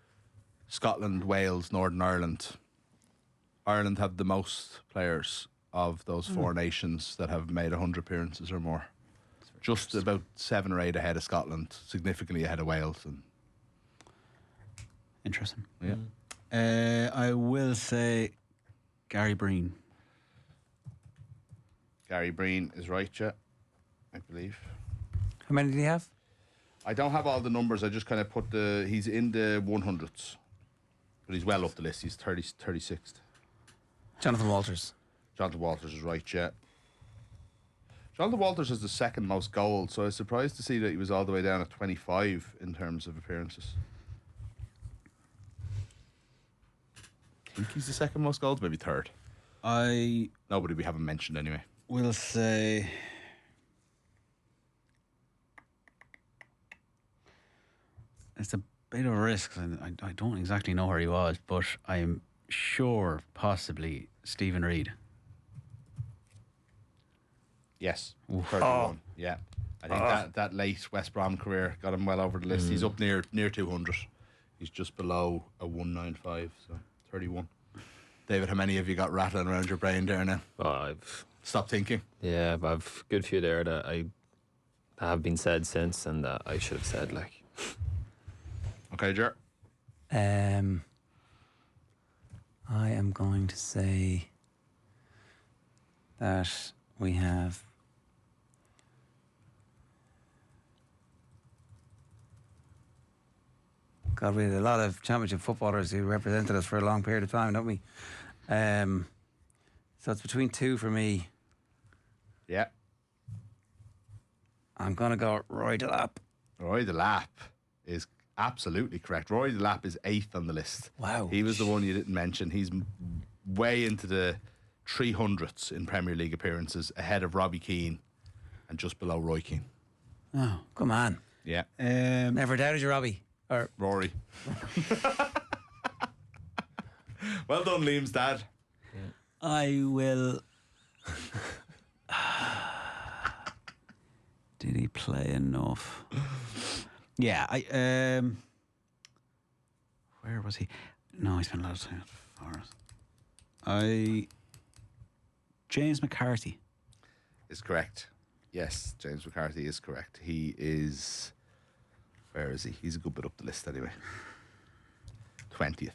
[SPEAKER 5] Scotland, Wales, Northern Ireland. Ireland have the most players of those four nations that have made 100 appearances or more. Just about 7 or 8 ahead of Scotland, significantly ahead of Wales. And
[SPEAKER 4] Interesting.
[SPEAKER 5] yeah.
[SPEAKER 4] I will say Gary Breen.
[SPEAKER 5] Gary Breen is right, yeah, I believe.
[SPEAKER 2] How many did he have?
[SPEAKER 5] I don't have all the numbers. I just kind of put he's in the 100s. But he's well up the list. He's 36th.
[SPEAKER 2] Jonathan Walters.
[SPEAKER 5] Jonathan Walters is right, yeah. Jonathan Walters is the second most goals, so I was surprised to see that he was all the way down at 25 in terms of appearances. I think he's the second most goals, maybe third. Nobody we haven't mentioned anyway.
[SPEAKER 4] Will say it's a bit of a risk. I don't exactly know where he was, but I'm sure possibly Stephen Reid.
[SPEAKER 5] Yes, 31. Yeah, I think that late West Brom career got him well over the list. He's up near 200. He's just below a 195, so 31. David, how many have you got rattling around your brain there now?
[SPEAKER 6] Oh, I've
[SPEAKER 5] Stop thinking.
[SPEAKER 6] Yeah, but I've a good few there that I have been said since and that I should have said, like.
[SPEAKER 5] Okay, Jer.
[SPEAKER 2] I am going to say that we have God, we had a lot of championship footballers who represented us for a long period of time, don't we? So it's between 2 for me.
[SPEAKER 5] Yeah.
[SPEAKER 2] I'm going to go Roy Delap.
[SPEAKER 5] Roy Delap is absolutely correct. Roy Delap is 8th on the list.
[SPEAKER 2] Wow.
[SPEAKER 5] He was the one you didn't mention. He's way into the 300s in Premier League appearances, ahead of Robbie Keane and just below Roy Keane.
[SPEAKER 2] Oh, come on.
[SPEAKER 5] Yeah.
[SPEAKER 2] Never doubted you, Robbie. Or
[SPEAKER 5] Rory. Well done, Liam's dad.
[SPEAKER 4] I will. Did he play enough? Yeah, where was he? No, he spent a lot of time at Forest. James McCarthy
[SPEAKER 5] Is correct. Yes, James McCarthy is correct. He is. Where is he? He's a good bit up the list anyway. 20th.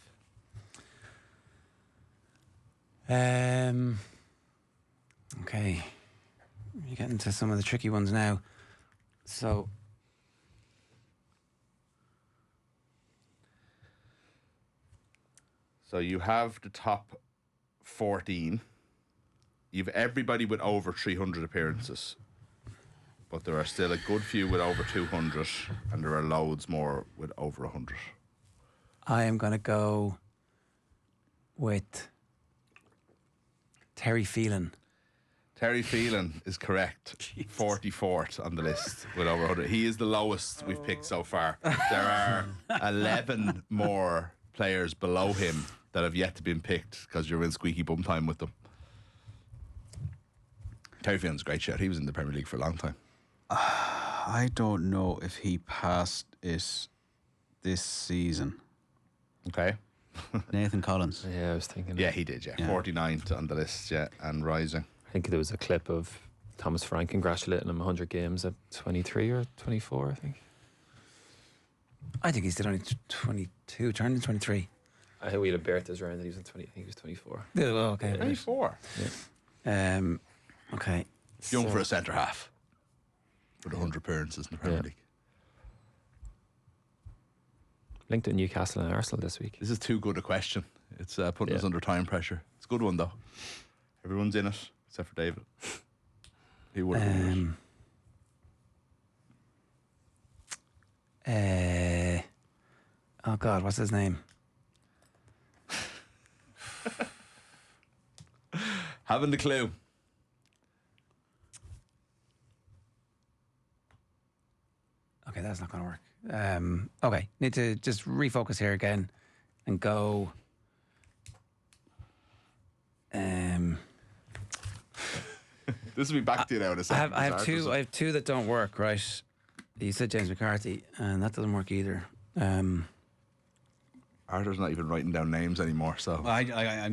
[SPEAKER 2] Okay. You're getting to some of the tricky ones now. So
[SPEAKER 5] you have the top 14. You've everybody with over 300 appearances. But there are still a good few with over 200, and there are loads more with over 100.
[SPEAKER 2] I am going to go with Terry Phelan.
[SPEAKER 5] Terry Phelan is correct. 44th on the list with over 100. He is the lowest we've picked so far. There are 11 more players below him that have yet to be picked because you're in squeaky bum time with them. Terry Phelan's a great shout. He was in the Premier League for a long time.
[SPEAKER 4] I don't know if he passed it this season.
[SPEAKER 5] Okay.
[SPEAKER 4] Nathan Collins.
[SPEAKER 6] Yeah, I was thinking.
[SPEAKER 5] Yeah, he did, yeah. 49th on the list, yeah, and rising.
[SPEAKER 6] I think there was a clip of Thomas Frank congratulating him 100 games at 23 or 24, I think.
[SPEAKER 2] I think he's still only 22, turning 23.
[SPEAKER 6] I think we had a Bertha's round that he was in 20. I think he was 24.
[SPEAKER 2] Yeah, well, okay.
[SPEAKER 5] 24.
[SPEAKER 6] Yeah.
[SPEAKER 2] Okay.
[SPEAKER 5] Young for a centre half. With 100 appearances in the Premier League.
[SPEAKER 6] Linked to Newcastle and Arsenal this week.
[SPEAKER 5] This is too good a question. It's putting us under time pressure. It's a good one, though. Everyone's in it, except for David. He would have
[SPEAKER 2] oh, God, what's his name?
[SPEAKER 5] Having the clue.
[SPEAKER 2] Okay, that's not going to work. Okay, need to just refocus here again and go.
[SPEAKER 5] This will be back to you now in a second.
[SPEAKER 2] I have two that don't work. Right, you said James McCarthy, and that doesn't work either.
[SPEAKER 5] Arthur's not even writing down names anymore, so
[SPEAKER 4] Well,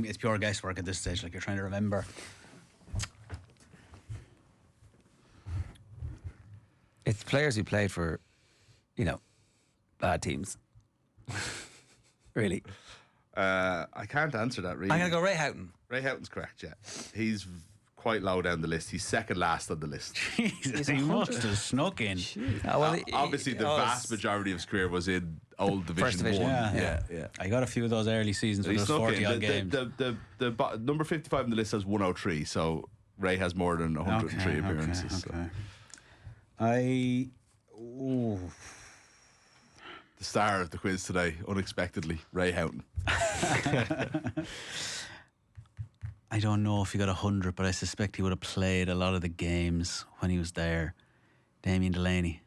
[SPEAKER 4] it's pure guesswork at this stage. Like you're trying to remember.
[SPEAKER 2] It's players who played for, bad teams. Really.
[SPEAKER 5] I can't answer that really.
[SPEAKER 2] I'm going to go Ray Houghton.
[SPEAKER 5] Ray Houghton's correct, yeah. He's quite low down the list. He's second last on the list.
[SPEAKER 4] Jesus, he must have snuck in.
[SPEAKER 5] Obviously, the vast majority of his career was in old Division 1.
[SPEAKER 4] Yeah. I got a few of those early seasons when
[SPEAKER 5] He
[SPEAKER 4] there was
[SPEAKER 5] snuck
[SPEAKER 4] 40
[SPEAKER 5] in.
[SPEAKER 4] odd games.
[SPEAKER 5] The number 55 on the list has 103, so Ray has more than 103 appearances.
[SPEAKER 4] Okay.
[SPEAKER 5] The star of the quiz today, unexpectedly, Ray Houghton.
[SPEAKER 4] I don't know if he got 100, but I suspect he would have played a lot of the games when he was there. Damien Delaney.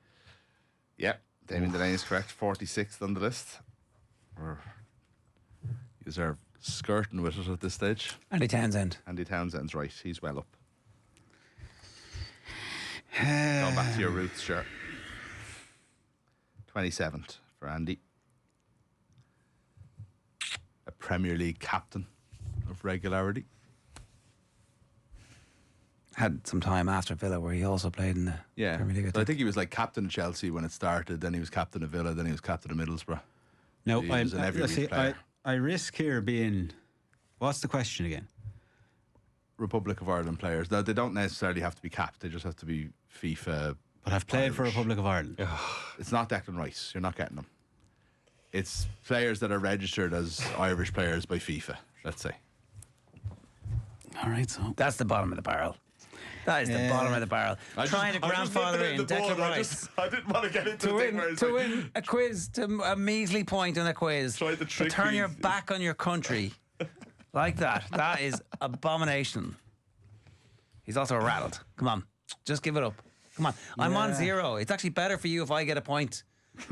[SPEAKER 5] Yep, Damien Delaney is correct. 46th on the list. Is are skirting with it at this stage.
[SPEAKER 2] Andy Townsend.
[SPEAKER 5] Andy Townsend's right. He's well up. Going back to your roots, sure. 27th for Andy. A Premier League captain of regularity.
[SPEAKER 2] Had some time after Villa where he also played in the Premier League.
[SPEAKER 5] So I think he was like captain of Chelsea when it started, then he was captain of Villa, then he was captain of Middlesbrough.
[SPEAKER 4] No,
[SPEAKER 5] So he was an every week player.
[SPEAKER 4] I risk here being. What's the question again?
[SPEAKER 5] Republic of Ireland players. Now, they don't necessarily have to be capped, they just have to be FIFA.
[SPEAKER 4] But I've played for Republic of Ireland.
[SPEAKER 5] It's not Declan Rice, you're not getting them. It's players that are registered as Irish players by FIFA, let's say.
[SPEAKER 4] All right, so
[SPEAKER 2] That's the bottom of the barrel. That is the bottom of the barrel. Trying to grandfather in Declan Rice.
[SPEAKER 5] I didn't want to get into
[SPEAKER 2] To win a quiz, to a measly point on a quiz,
[SPEAKER 5] Try to trick
[SPEAKER 2] turn
[SPEAKER 5] me.
[SPEAKER 2] your back on your country like that. That is abomination. He's also rattled. Come on, just give it up. Come on, I'm on 0. It's actually better for you if I get a point.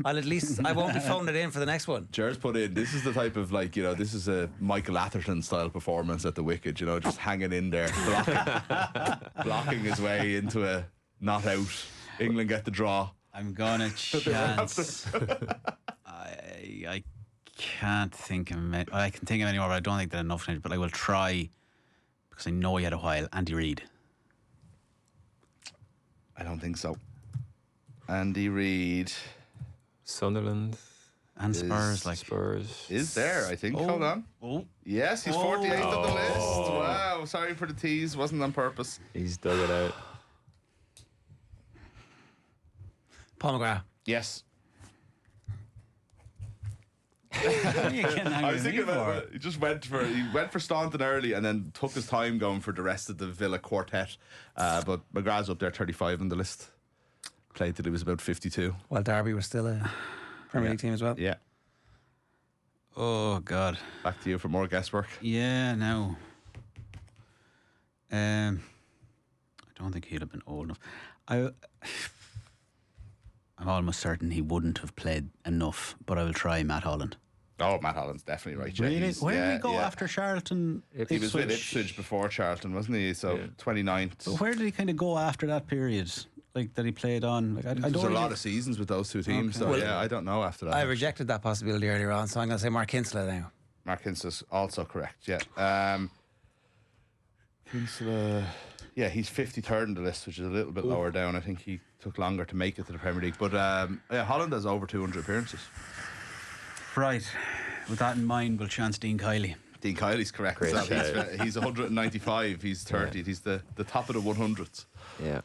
[SPEAKER 2] I'll at least I won't be phoning it in for the next one.
[SPEAKER 5] Jer's put in, this is the type of this is a Michael Atherton style performance at the wicket, just hanging in there, blocking his way into a not out. England get the draw.
[SPEAKER 4] I'm gonna chance. I can't think of it. I can think of any more, but I don't think there are enough. But I will try because I know he had a while. Andy Reid.
[SPEAKER 5] I don't think so. Andy Reid.
[SPEAKER 6] Sunderland
[SPEAKER 4] And Spurs,
[SPEAKER 6] Spurs
[SPEAKER 5] is there, I think. Hold on.
[SPEAKER 4] Oh.
[SPEAKER 5] Yes, he's 48th on the list. Wow, sorry for the tease. Wasn't on purpose.
[SPEAKER 6] He's dug it out.
[SPEAKER 5] I
[SPEAKER 2] Paul McGrath.
[SPEAKER 5] was
[SPEAKER 4] I
[SPEAKER 5] thinking about it. He just went for Staunton early and then took his time going for the rest of the Villa quartet. But McGrath's up there, 35 on the list. Played till he was about 52.
[SPEAKER 2] Well, Derby was still a Premier League team as well.
[SPEAKER 5] Yeah.
[SPEAKER 4] Oh God.
[SPEAKER 5] Back to you for more guesswork.
[SPEAKER 4] Yeah, no. don't think he'd have been old enough. I'm almost certain he wouldn't have played enough, but I will try Matt Holland.
[SPEAKER 5] Oh, Matt Holland's definitely right. Yeah,
[SPEAKER 4] Really?
[SPEAKER 5] he's-
[SPEAKER 4] Where did
[SPEAKER 5] yeah,
[SPEAKER 4] he go
[SPEAKER 5] yeah.
[SPEAKER 4] after Charlton?
[SPEAKER 5] He was with Ipswich before Charlton, wasn't he? So 29th.
[SPEAKER 4] But where did he kind of go after that period? Like that he played on? Like, I
[SPEAKER 5] There's
[SPEAKER 4] don't
[SPEAKER 5] a
[SPEAKER 4] really-
[SPEAKER 5] lot of seasons with those two teams, so
[SPEAKER 2] Well,
[SPEAKER 5] yeah, I don't know after that.
[SPEAKER 2] I rejected that possibility earlier on, so I'm going to say Mark Kinsella now.
[SPEAKER 5] Mark Kinsley's also correct, yeah. Kinsley, yeah, he's 53rd in the list, which is a little bit lower down. I think he took longer to make it to the Premier League. But yeah, Holland has over 200 appearances.
[SPEAKER 4] Right. With that in mind, we'll chance Dean Kiley.
[SPEAKER 5] Dean Kiley's correct.
[SPEAKER 6] Great
[SPEAKER 5] So
[SPEAKER 6] shout.
[SPEAKER 5] he's 195, he's 30. He's the top of the 100s.
[SPEAKER 6] Yeah.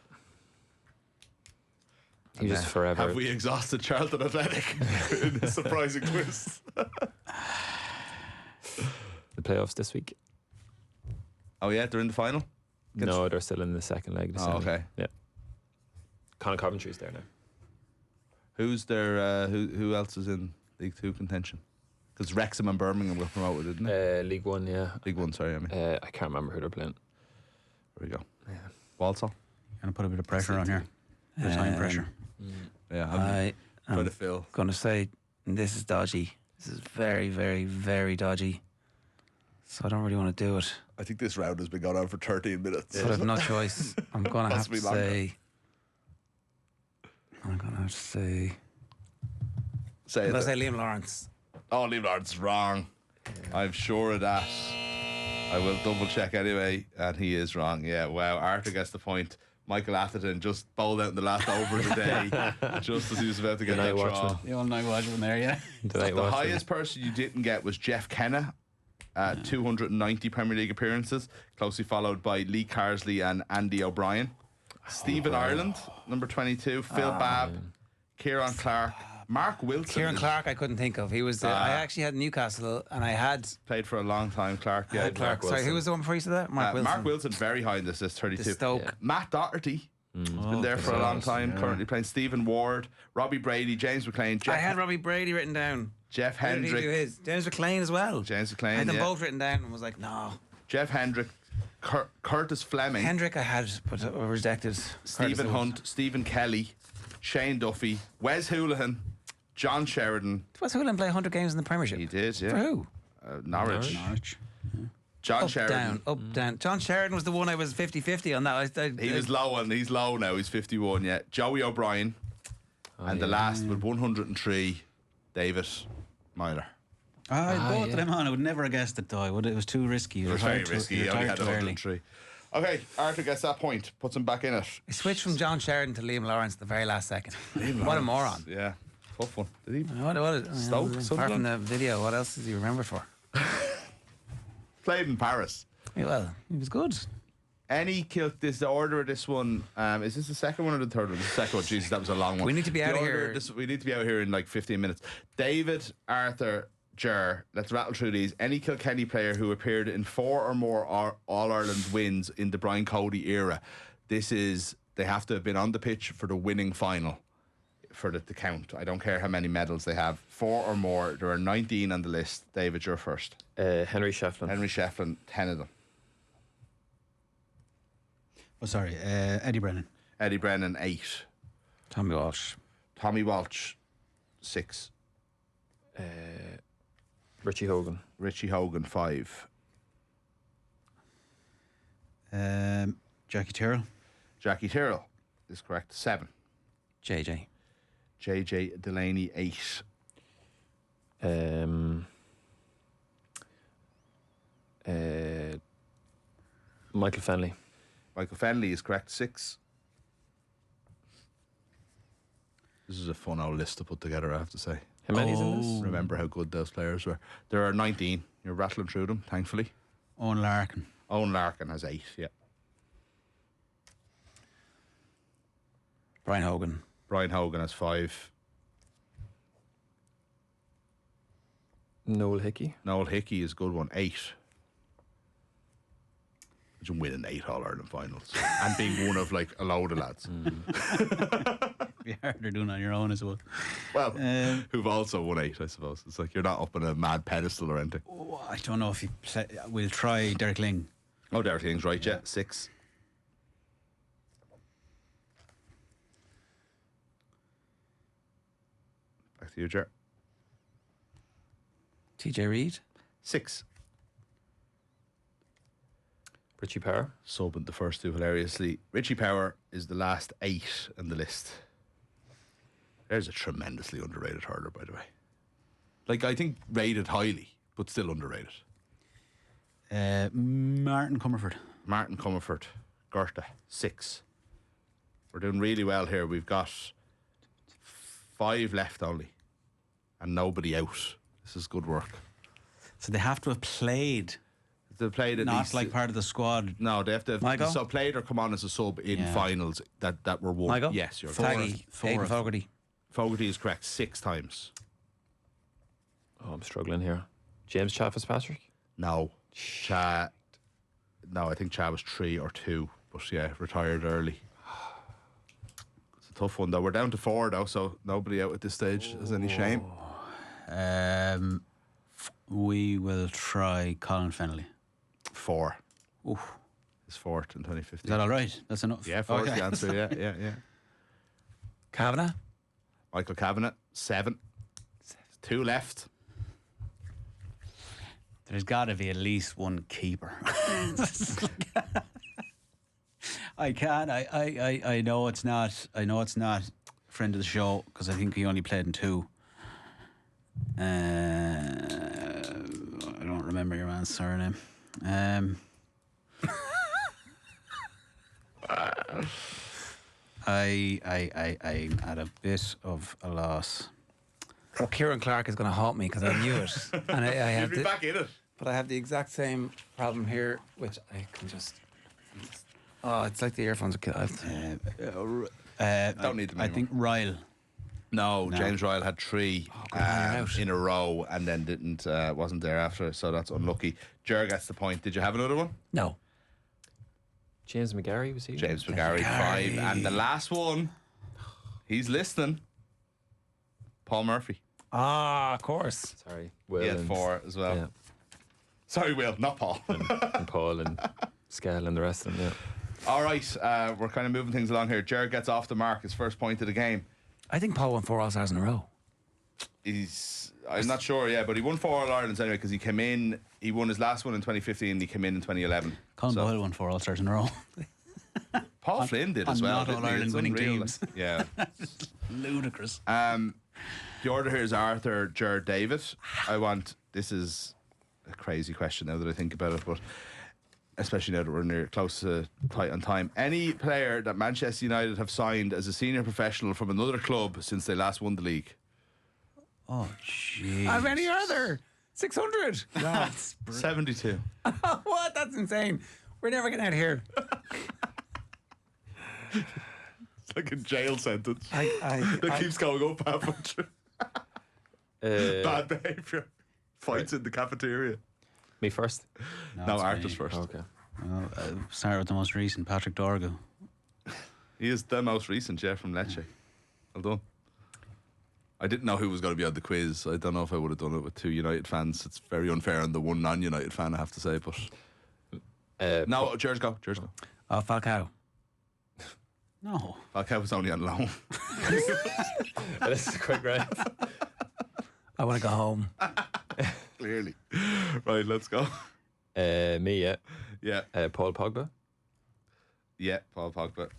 [SPEAKER 6] He just forever.
[SPEAKER 5] Have we exhausted Charlton Athletic in a surprising twist?
[SPEAKER 6] The playoffs this week?
[SPEAKER 5] Oh yeah, they're in the final?
[SPEAKER 6] No, they're still in the second leg.
[SPEAKER 5] Oh, okay.
[SPEAKER 6] Yeah. Conor Coventry's there now.
[SPEAKER 5] Who's there? Who else is in League Two contention? Because Wrexham and Birmingham were promoted, didn't they?
[SPEAKER 6] League One, yeah.
[SPEAKER 5] League One, sorry, I mean.
[SPEAKER 6] I can't remember who they're playing.
[SPEAKER 5] There we go.
[SPEAKER 6] Yeah.
[SPEAKER 5] Walsall?
[SPEAKER 4] Gonna put a bit of pressure on here. Bit of time pressure.
[SPEAKER 5] Yeah,
[SPEAKER 2] I
[SPEAKER 5] trying
[SPEAKER 2] am
[SPEAKER 5] to fill.
[SPEAKER 2] going to say this is dodgy. This is very, very, very dodgy. So I don't really want to do it.
[SPEAKER 5] I think this round has been going on for 13 minutes.
[SPEAKER 2] But I've no choice. I'm going to
[SPEAKER 5] Has
[SPEAKER 2] have
[SPEAKER 5] to
[SPEAKER 2] to
[SPEAKER 5] be longer.
[SPEAKER 2] say. I'm going to have to say.
[SPEAKER 5] Say
[SPEAKER 2] I'm
[SPEAKER 5] it.
[SPEAKER 2] going to say Liam Lawrence.
[SPEAKER 5] Oh, Liam Lawrence wrong. I'm sure of that. I will double check anyway, and he is wrong. Yeah, wow. Arthur gets the point. Michael Atherton just bowled out in the last over of the day, just as he was about to get
[SPEAKER 6] The
[SPEAKER 5] that
[SPEAKER 6] night
[SPEAKER 5] draw.
[SPEAKER 6] watchman.
[SPEAKER 4] The all night watchman there, yeah.
[SPEAKER 5] The highest person you didn't get was Jeff Kenna, 290 Premier League appearances, closely followed by Lee Carsley and Andy O'Brien. Stephen Ireland, number 22, Phil Babb, Kieran Clark, Mark Wilson.
[SPEAKER 2] Kieran Clark, I couldn't think of. He was. I actually had Newcastle, and I had.
[SPEAKER 5] Played for a long time, Clark. Yeah,
[SPEAKER 2] Clark. Sorry, who was the one before you said that? Mark Wilson.
[SPEAKER 5] Mark Wilson, very high in this list, 32.
[SPEAKER 2] The Stoke.
[SPEAKER 6] Yeah.
[SPEAKER 5] Matt Doherty. He's been there for a long time, currently playing. Stephen Ward, Robbie Brady, James McLean,
[SPEAKER 2] I had Robbie Brady written down.
[SPEAKER 5] Jeff
[SPEAKER 2] Where did he do
[SPEAKER 5] Hendrick,
[SPEAKER 2] his? James McLean as well.
[SPEAKER 5] James
[SPEAKER 2] I
[SPEAKER 5] McLean,
[SPEAKER 2] had them
[SPEAKER 5] yeah.
[SPEAKER 2] both written down and was like, no.
[SPEAKER 5] Jeff Hendrick, Curtis Fleming,
[SPEAKER 2] Hendrick I had, but rejected.
[SPEAKER 5] Stephen
[SPEAKER 2] Curtis
[SPEAKER 5] Hunt, Stephen Kelly, Shane Duffy, Wes Houlihan, John Sheridan.
[SPEAKER 2] Was Houlihan play 100 games in the Premiership?
[SPEAKER 5] He did, yeah.
[SPEAKER 2] For who?
[SPEAKER 5] Norwich.
[SPEAKER 4] Norwich.
[SPEAKER 5] John
[SPEAKER 2] Up,
[SPEAKER 5] Sheridan.
[SPEAKER 2] down, up, down. John Sheridan was the one I was 50-50 on that.
[SPEAKER 5] He was low, and he's low now. He's 51 yet. Joey O'Brien, and the last with 103, David Myler.
[SPEAKER 4] Both of them on. I would never have guessed it though. It was too risky.
[SPEAKER 5] It was very risky. He only had 103. Okay, Arthur gets that point. Puts him back in it.
[SPEAKER 2] I switched from John Sheridan to Liam Lawrence at the very last second. What a moron.
[SPEAKER 5] Yeah, tough one. Did he?
[SPEAKER 2] What,
[SPEAKER 5] Stoke,
[SPEAKER 2] apart
[SPEAKER 5] Sunderland?
[SPEAKER 2] from the video, what else is he remembered for?
[SPEAKER 5] Played in Paris.
[SPEAKER 2] Yeah, well, he was good.
[SPEAKER 5] Any kill? This the order of this one. Is this the second one or the third one? The second one. Jesus, that was a long one.
[SPEAKER 2] We need to be out of here.
[SPEAKER 5] We need to be out here in like 15 minutes. David, Arthur, Ger. Let's rattle through these. Any Kilkenny player who appeared in 4 or more All Ireland wins in the Brian Cody era. This is they have to have been on the pitch for the winning final for it to count. I don't care how many medals they have. 4 or more. There are 19 on the list. David, you're first.
[SPEAKER 6] Henry Shefflin.
[SPEAKER 5] Henry Shefflin, 10 of them.
[SPEAKER 4] Oh, sorry. Eddie Brennan.
[SPEAKER 5] Eddie Brennan, 8.
[SPEAKER 2] Tommy Walsh.
[SPEAKER 5] Tommy Walsh, 6.
[SPEAKER 6] Richie Hogan.
[SPEAKER 5] Richie Hogan, 5.
[SPEAKER 4] Jackie Tyrrell.
[SPEAKER 5] Jackie Tyrrell is correct, 7.
[SPEAKER 2] JJ.
[SPEAKER 5] JJ Delaney, 8.
[SPEAKER 6] Michael Fenley.
[SPEAKER 5] Michael Fenley is correct, 6. This is a fun old list to put together, I have to say.
[SPEAKER 6] How many's in this?
[SPEAKER 5] Remember how good those players were. There are 19. You're rattling through them, thankfully.
[SPEAKER 4] Owen Larkin.
[SPEAKER 5] Owen Larkin has 8, yeah.
[SPEAKER 2] Brian Hogan.
[SPEAKER 5] Brian Hogan has 5.
[SPEAKER 6] Noel Hickey.
[SPEAKER 5] Noel Hickey is a good one, 8. Imagine winning 8 All Ireland finals and being one of like a load of lads.
[SPEAKER 4] Be harder doing it on your own as well.
[SPEAKER 5] Well, who've also won 8, I suppose. It's like you're not up on a mad pedestal or anything.
[SPEAKER 4] Oh, I don't know if he we'll try Derek Ling.
[SPEAKER 5] Oh, Derek King's right, yeah. 6. To you, Ger.
[SPEAKER 2] TJ Reid.
[SPEAKER 5] 6.
[SPEAKER 6] Richie Power.
[SPEAKER 5] Subbing the first two hilariously. Richie Power is the last 8 in the list. There's a tremendously underrated hurler, by the way. Like, I think rated highly, but still underrated.
[SPEAKER 4] Martin Comerford.
[SPEAKER 5] Martin Comerford, Goethe, 6. We're doing really well here. We've got 5 left only, and nobody out. This is good work.
[SPEAKER 4] So they have to have played.
[SPEAKER 5] They played at
[SPEAKER 4] Not
[SPEAKER 5] least,
[SPEAKER 4] like part of the squad.
[SPEAKER 5] No, they have to have
[SPEAKER 2] Michael?
[SPEAKER 5] so played or come on as a sub in finals that were won.
[SPEAKER 2] Michael?
[SPEAKER 5] Yes, you're
[SPEAKER 2] Taggy. Aidan Fogarty.
[SPEAKER 5] Fogarty is correct 6 times.
[SPEAKER 6] Oh, I'm struggling here. James Cha Fitzpatrick.
[SPEAKER 5] No, Cha. No, I think Cha was 3 or 2, but yeah, retired early. It's a tough one though. We're down to 4 though, so nobody out at this stage has any shame.
[SPEAKER 4] We will try Colin Fennelly.
[SPEAKER 5] 4.
[SPEAKER 4] Oof.
[SPEAKER 5] His 4th in 2015.
[SPEAKER 4] Is that all right? That's enough.
[SPEAKER 5] Yeah, 4 is the answer. Yeah.
[SPEAKER 2] Kavanagh.
[SPEAKER 5] Michael Kavanagh, 7. 2 left.
[SPEAKER 4] There's got to be at least one keeper. I can't. I know it's not. I know it's not friend of the show because I think he only played in 2. I don't remember your man's surname. I'm at a bit of a loss.
[SPEAKER 2] Oh, Kieran Clark is going to haunt me because I knew it. And I have
[SPEAKER 5] You'll be back in it.
[SPEAKER 2] But I have the exact same problem here, which I can just. Oh, it's like the earphones are killed.
[SPEAKER 5] Don't need them
[SPEAKER 4] I
[SPEAKER 5] anymore.
[SPEAKER 4] think Ryle.
[SPEAKER 5] No, James Ryle had 3
[SPEAKER 2] God, you're out.
[SPEAKER 5] in a row and then wasn't there after, so that's unlucky. Jer gets the point. Did you have another one?
[SPEAKER 2] No.
[SPEAKER 6] James McGarry, was he?
[SPEAKER 5] James McGarry, 5. And the last one, he's listening. Paul Murphy.
[SPEAKER 2] Ah, of course.
[SPEAKER 6] Sorry. Will
[SPEAKER 5] He had
[SPEAKER 6] and
[SPEAKER 5] 4 as well.
[SPEAKER 6] Yeah.
[SPEAKER 5] Sorry, Will, not Paul.
[SPEAKER 6] And Paul and Skell and the rest of them, yeah.
[SPEAKER 5] All right, we're kind of moving things along here. Jared gets off the mark, his first point of the game.
[SPEAKER 2] I think Paul won 4 All-Stars in a row.
[SPEAKER 5] I'm not sure, yeah, but he won 4 All-Irelands anyway because he came in, he won his last one in 2015 and he came in 2011.
[SPEAKER 4] Colin Boyle won 4 All-Stars in a row.
[SPEAKER 5] Paul Flynn did as
[SPEAKER 4] on
[SPEAKER 5] well.
[SPEAKER 4] not
[SPEAKER 5] didn't he?
[SPEAKER 4] All-Ireland
[SPEAKER 5] It's
[SPEAKER 4] winning
[SPEAKER 5] unreal.
[SPEAKER 4] teams.
[SPEAKER 5] Yeah.
[SPEAKER 4] Ludicrous.
[SPEAKER 5] The order here is Arthur, Jared, David. This is a crazy question now that I think about it, but especially now that we're near close to tight on time. Any player that Manchester United have signed as a senior professional from another club since they last won the league?
[SPEAKER 4] Oh, jeez.
[SPEAKER 2] How many are there? 600.
[SPEAKER 4] That's
[SPEAKER 5] 72.
[SPEAKER 2] What? That's insane. We're never getting out of here.
[SPEAKER 5] It's like a jail sentence.
[SPEAKER 2] I
[SPEAKER 5] keeps going up halfway through. Bad behaviour. Fights in the cafeteria.
[SPEAKER 6] Me first?
[SPEAKER 5] No,
[SPEAKER 4] it's
[SPEAKER 5] Arthur's
[SPEAKER 4] me.
[SPEAKER 5] first.
[SPEAKER 6] Okay.
[SPEAKER 4] Start with the most recent, Patrick Dorgo.
[SPEAKER 5] He is the most recent, yeah, from Lecce. Well done. I didn't know who was going to be on the quiz. I don't know if I would have done it with 2 United fans. It's very unfair on the one non-United fan, I have to say. But no, George go.
[SPEAKER 2] Oh, Falcao.
[SPEAKER 4] No.
[SPEAKER 5] Falcao was only on loan.
[SPEAKER 6] This is quick, right?
[SPEAKER 2] I want to go home.
[SPEAKER 5] Clearly. Right, let's go.
[SPEAKER 6] Me, yeah.
[SPEAKER 5] Yeah.
[SPEAKER 6] Paul Pogba.
[SPEAKER 5] Yeah, Paul Pogba.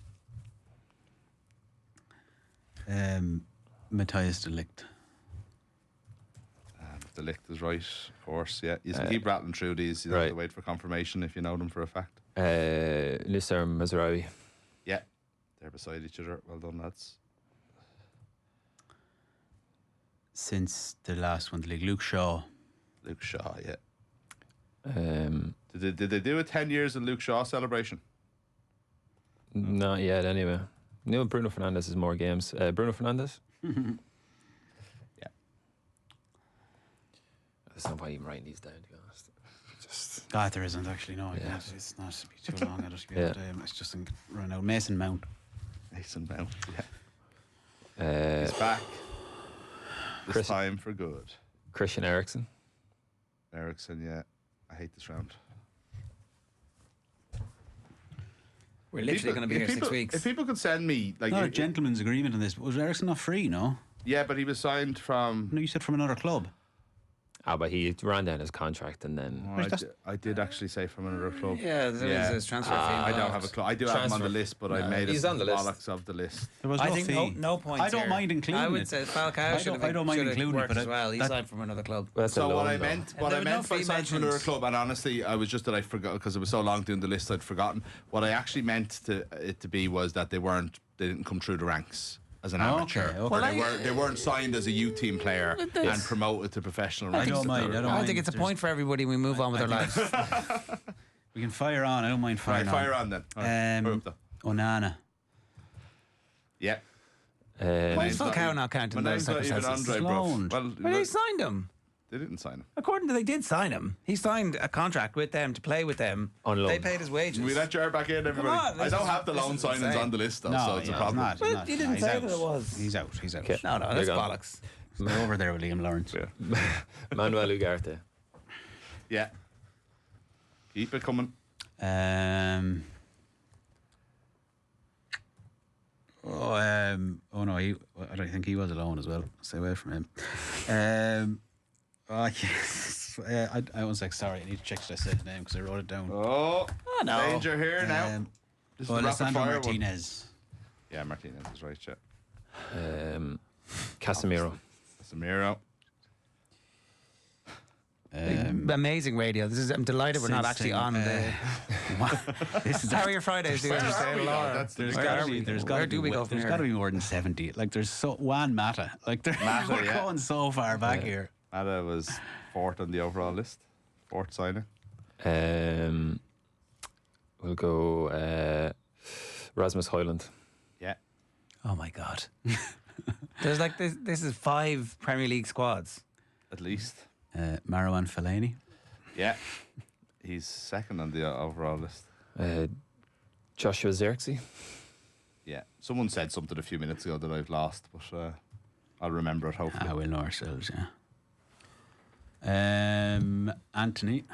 [SPEAKER 4] Matthias de Ligt.
[SPEAKER 5] If the licht is right, of course, yeah. You can keep rattling through these. You don't have to wait for confirmation if you know them for a fact.
[SPEAKER 6] Nisar Mazraoui.
[SPEAKER 5] Yeah, they're beside each other. Well done, lads.
[SPEAKER 4] Since the last one, the league, Luke Shaw.
[SPEAKER 5] Luke Shaw, yeah.
[SPEAKER 6] Did
[SPEAKER 5] Did they do a 10 years in Luke Shaw celebration?
[SPEAKER 6] Not yet, anyway. No, Bruno Fernandes has more games. Bruno Fernandes?
[SPEAKER 5] Yeah.
[SPEAKER 6] There's no point even writing these down, to be honest. Just
[SPEAKER 4] There isn't actually, no.
[SPEAKER 6] Yeah.
[SPEAKER 4] It's not be too long. It's just run out. Mason Mount.
[SPEAKER 5] Mason Mount, yeah. He's back. This time for good.
[SPEAKER 6] Christian Eriksen.
[SPEAKER 5] Ericsson, yeah. I hate this round.
[SPEAKER 2] We're literally going to be here 6 weeks.
[SPEAKER 5] If people could send me like
[SPEAKER 4] Not a gentleman's agreement on this. But was Ericsson not free? No.
[SPEAKER 5] Yeah, but he was signed from.
[SPEAKER 4] No, you said from another club.
[SPEAKER 6] But he ran down his contract and then.
[SPEAKER 5] I did actually say from another club.
[SPEAKER 2] Yeah, there is his transfer fee.
[SPEAKER 5] I don't have a club. I do have him on the list, but I made
[SPEAKER 6] he's
[SPEAKER 5] it
[SPEAKER 6] on the list.
[SPEAKER 5] bollocks of the list.
[SPEAKER 4] There was
[SPEAKER 2] I
[SPEAKER 4] no
[SPEAKER 2] think
[SPEAKER 4] fee.
[SPEAKER 2] no points.
[SPEAKER 4] I don't
[SPEAKER 2] here.
[SPEAKER 4] mind including
[SPEAKER 2] I would
[SPEAKER 4] it.
[SPEAKER 2] say Falcao should have.
[SPEAKER 4] I don't mind including it,
[SPEAKER 2] worked
[SPEAKER 4] but
[SPEAKER 2] as well. He
[SPEAKER 4] that-
[SPEAKER 2] signed from another club.
[SPEAKER 6] Well, that's a
[SPEAKER 5] So
[SPEAKER 6] loan,
[SPEAKER 5] what I
[SPEAKER 6] though.
[SPEAKER 5] meant
[SPEAKER 2] there was no
[SPEAKER 5] by
[SPEAKER 2] fee
[SPEAKER 5] signed from another
[SPEAKER 2] mentioned.
[SPEAKER 5] club, and honestly, I was just that I forgot because it was so long doing the list, I'd forgotten. What I actually meant it to be was that they didn't come through the ranks as an amateur.
[SPEAKER 4] okay.
[SPEAKER 5] Or
[SPEAKER 2] Well,
[SPEAKER 5] they weren't signed as a youth team player and promoted to professional ranks.
[SPEAKER 4] I don't mind.
[SPEAKER 2] I think it's a point for everybody. We move on with our lives.
[SPEAKER 4] We can fire on. I don't mind
[SPEAKER 5] Right,
[SPEAKER 4] firing
[SPEAKER 5] fire on then. All right, hurry up, though.
[SPEAKER 4] Onana.
[SPEAKER 5] Yeah.
[SPEAKER 2] Why is Falcao not counting
[SPEAKER 5] My
[SPEAKER 2] those
[SPEAKER 5] name's not even
[SPEAKER 2] circumstances?
[SPEAKER 5] Andre, bro.
[SPEAKER 4] Loaned.
[SPEAKER 5] Well,
[SPEAKER 2] But they signed him.
[SPEAKER 5] they didn't sign him.
[SPEAKER 2] According to they did sign him. He signed a contract with them to play with them.
[SPEAKER 6] On loan.
[SPEAKER 2] They paid his wages.
[SPEAKER 5] We let Jar back in, everybody.
[SPEAKER 2] on,
[SPEAKER 5] I
[SPEAKER 2] this
[SPEAKER 5] don't
[SPEAKER 2] is-
[SPEAKER 5] have the
[SPEAKER 2] this
[SPEAKER 5] loan
[SPEAKER 2] is
[SPEAKER 5] signings
[SPEAKER 2] insane.
[SPEAKER 5] on the list, though,
[SPEAKER 4] No,
[SPEAKER 5] so it's a
[SPEAKER 4] yeah,
[SPEAKER 5] problem.
[SPEAKER 4] It's
[SPEAKER 2] Well,
[SPEAKER 4] not,
[SPEAKER 2] you didn't
[SPEAKER 4] he's
[SPEAKER 2] say
[SPEAKER 4] out.
[SPEAKER 2] that it was.
[SPEAKER 4] He's out. He's out.
[SPEAKER 6] Okay.
[SPEAKER 2] No,
[SPEAKER 6] There
[SPEAKER 2] that's
[SPEAKER 6] you go.
[SPEAKER 2] bollocks.
[SPEAKER 4] He's over there with Liam Lawrence.
[SPEAKER 6] Manuel Ugarte.
[SPEAKER 5] Yeah. Keep it coming.
[SPEAKER 4] Oh no, I don't think he was alone as well. Stay away from him. Yes. I was like, sorry, I need to check that I said his name because I wrote it down.
[SPEAKER 5] Oh,
[SPEAKER 2] no.
[SPEAKER 5] danger here now. This is the rapid
[SPEAKER 4] Alessandro
[SPEAKER 5] fire one.
[SPEAKER 4] Martinez.
[SPEAKER 5] Yeah, Martinez is right, yeah.
[SPEAKER 6] Casemiro.
[SPEAKER 5] Samiro.
[SPEAKER 2] Amazing radio. I'm delighted we're not actually on the. How are your Fridays doing?
[SPEAKER 5] Where
[SPEAKER 2] Say
[SPEAKER 5] are we,
[SPEAKER 2] Laura?
[SPEAKER 5] though? That's the
[SPEAKER 4] There's
[SPEAKER 5] big
[SPEAKER 2] Where
[SPEAKER 4] got
[SPEAKER 2] are
[SPEAKER 4] to
[SPEAKER 2] we?
[SPEAKER 4] be. There's
[SPEAKER 2] Where
[SPEAKER 4] got to
[SPEAKER 2] do we go from
[SPEAKER 4] There's
[SPEAKER 2] here?
[SPEAKER 4] got to be more than 70. Like there's Juan Mata. Like
[SPEAKER 5] Mata,
[SPEAKER 4] we're
[SPEAKER 5] yeah.
[SPEAKER 4] going so far back here.
[SPEAKER 5] Mata was fourth on the overall list. Fourth signing.
[SPEAKER 6] We'll go Rasmus Hoyland.
[SPEAKER 5] Yeah.
[SPEAKER 2] Oh my god. There's like this. This is 5 Premier League squads.
[SPEAKER 5] At least.
[SPEAKER 4] Marwan Fellaini.
[SPEAKER 5] Yeah. He's second on the overall list.
[SPEAKER 6] Joshua Zirkzee.
[SPEAKER 5] Yeah. Someone said something a few minutes ago that I've lost, but I'll remember it hopefully.
[SPEAKER 4] We'll know ourselves, yeah. Anthony.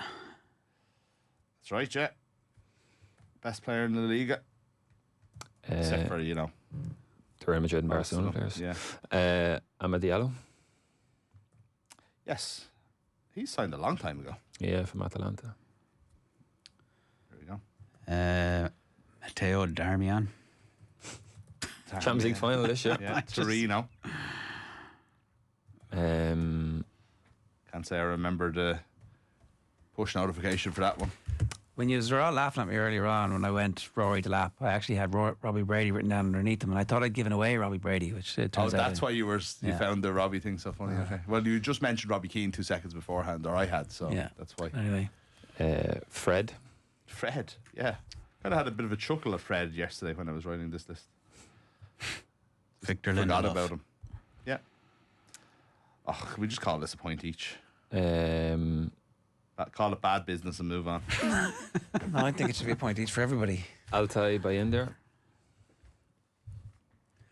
[SPEAKER 5] That's right, yeah. Best player in the Liga. Except for,
[SPEAKER 6] The Real Madrid and Barcelona players.
[SPEAKER 5] Yeah.
[SPEAKER 6] Amad Diallo.
[SPEAKER 5] Yes. He signed a long time ago.
[SPEAKER 6] Yeah, from Atalanta.
[SPEAKER 5] There we go.
[SPEAKER 4] Matteo Darmian.
[SPEAKER 6] Champions League final this year.
[SPEAKER 5] Yeah. Torino.
[SPEAKER 6] Um,
[SPEAKER 5] Can't say I remember the push notification for that one.
[SPEAKER 2] When you were all laughing at me earlier on when I went Rory to lap, I actually had Robbie Brady written down underneath them, and I thought I'd given away Robbie Brady, which it turns out.
[SPEAKER 5] That's why you
[SPEAKER 2] Yeah.
[SPEAKER 5] found the Robbie thing so funny. Okay. Well, you just mentioned Robbie Keane 2 seconds beforehand, or I had, so
[SPEAKER 2] Yeah.
[SPEAKER 5] that's why.
[SPEAKER 2] Anyway,
[SPEAKER 6] Fred.
[SPEAKER 5] Fred, yeah. Kind of had a bit of a chuckle at Fred yesterday when I was writing this list.
[SPEAKER 4] Victor
[SPEAKER 5] Forgot
[SPEAKER 4] Lindelof.
[SPEAKER 5] about him. Yeah. Oh, can we just call this a point each? Call it bad business and move on.
[SPEAKER 2] no, I think it should be a point each for everybody.
[SPEAKER 6] Altay Bayender.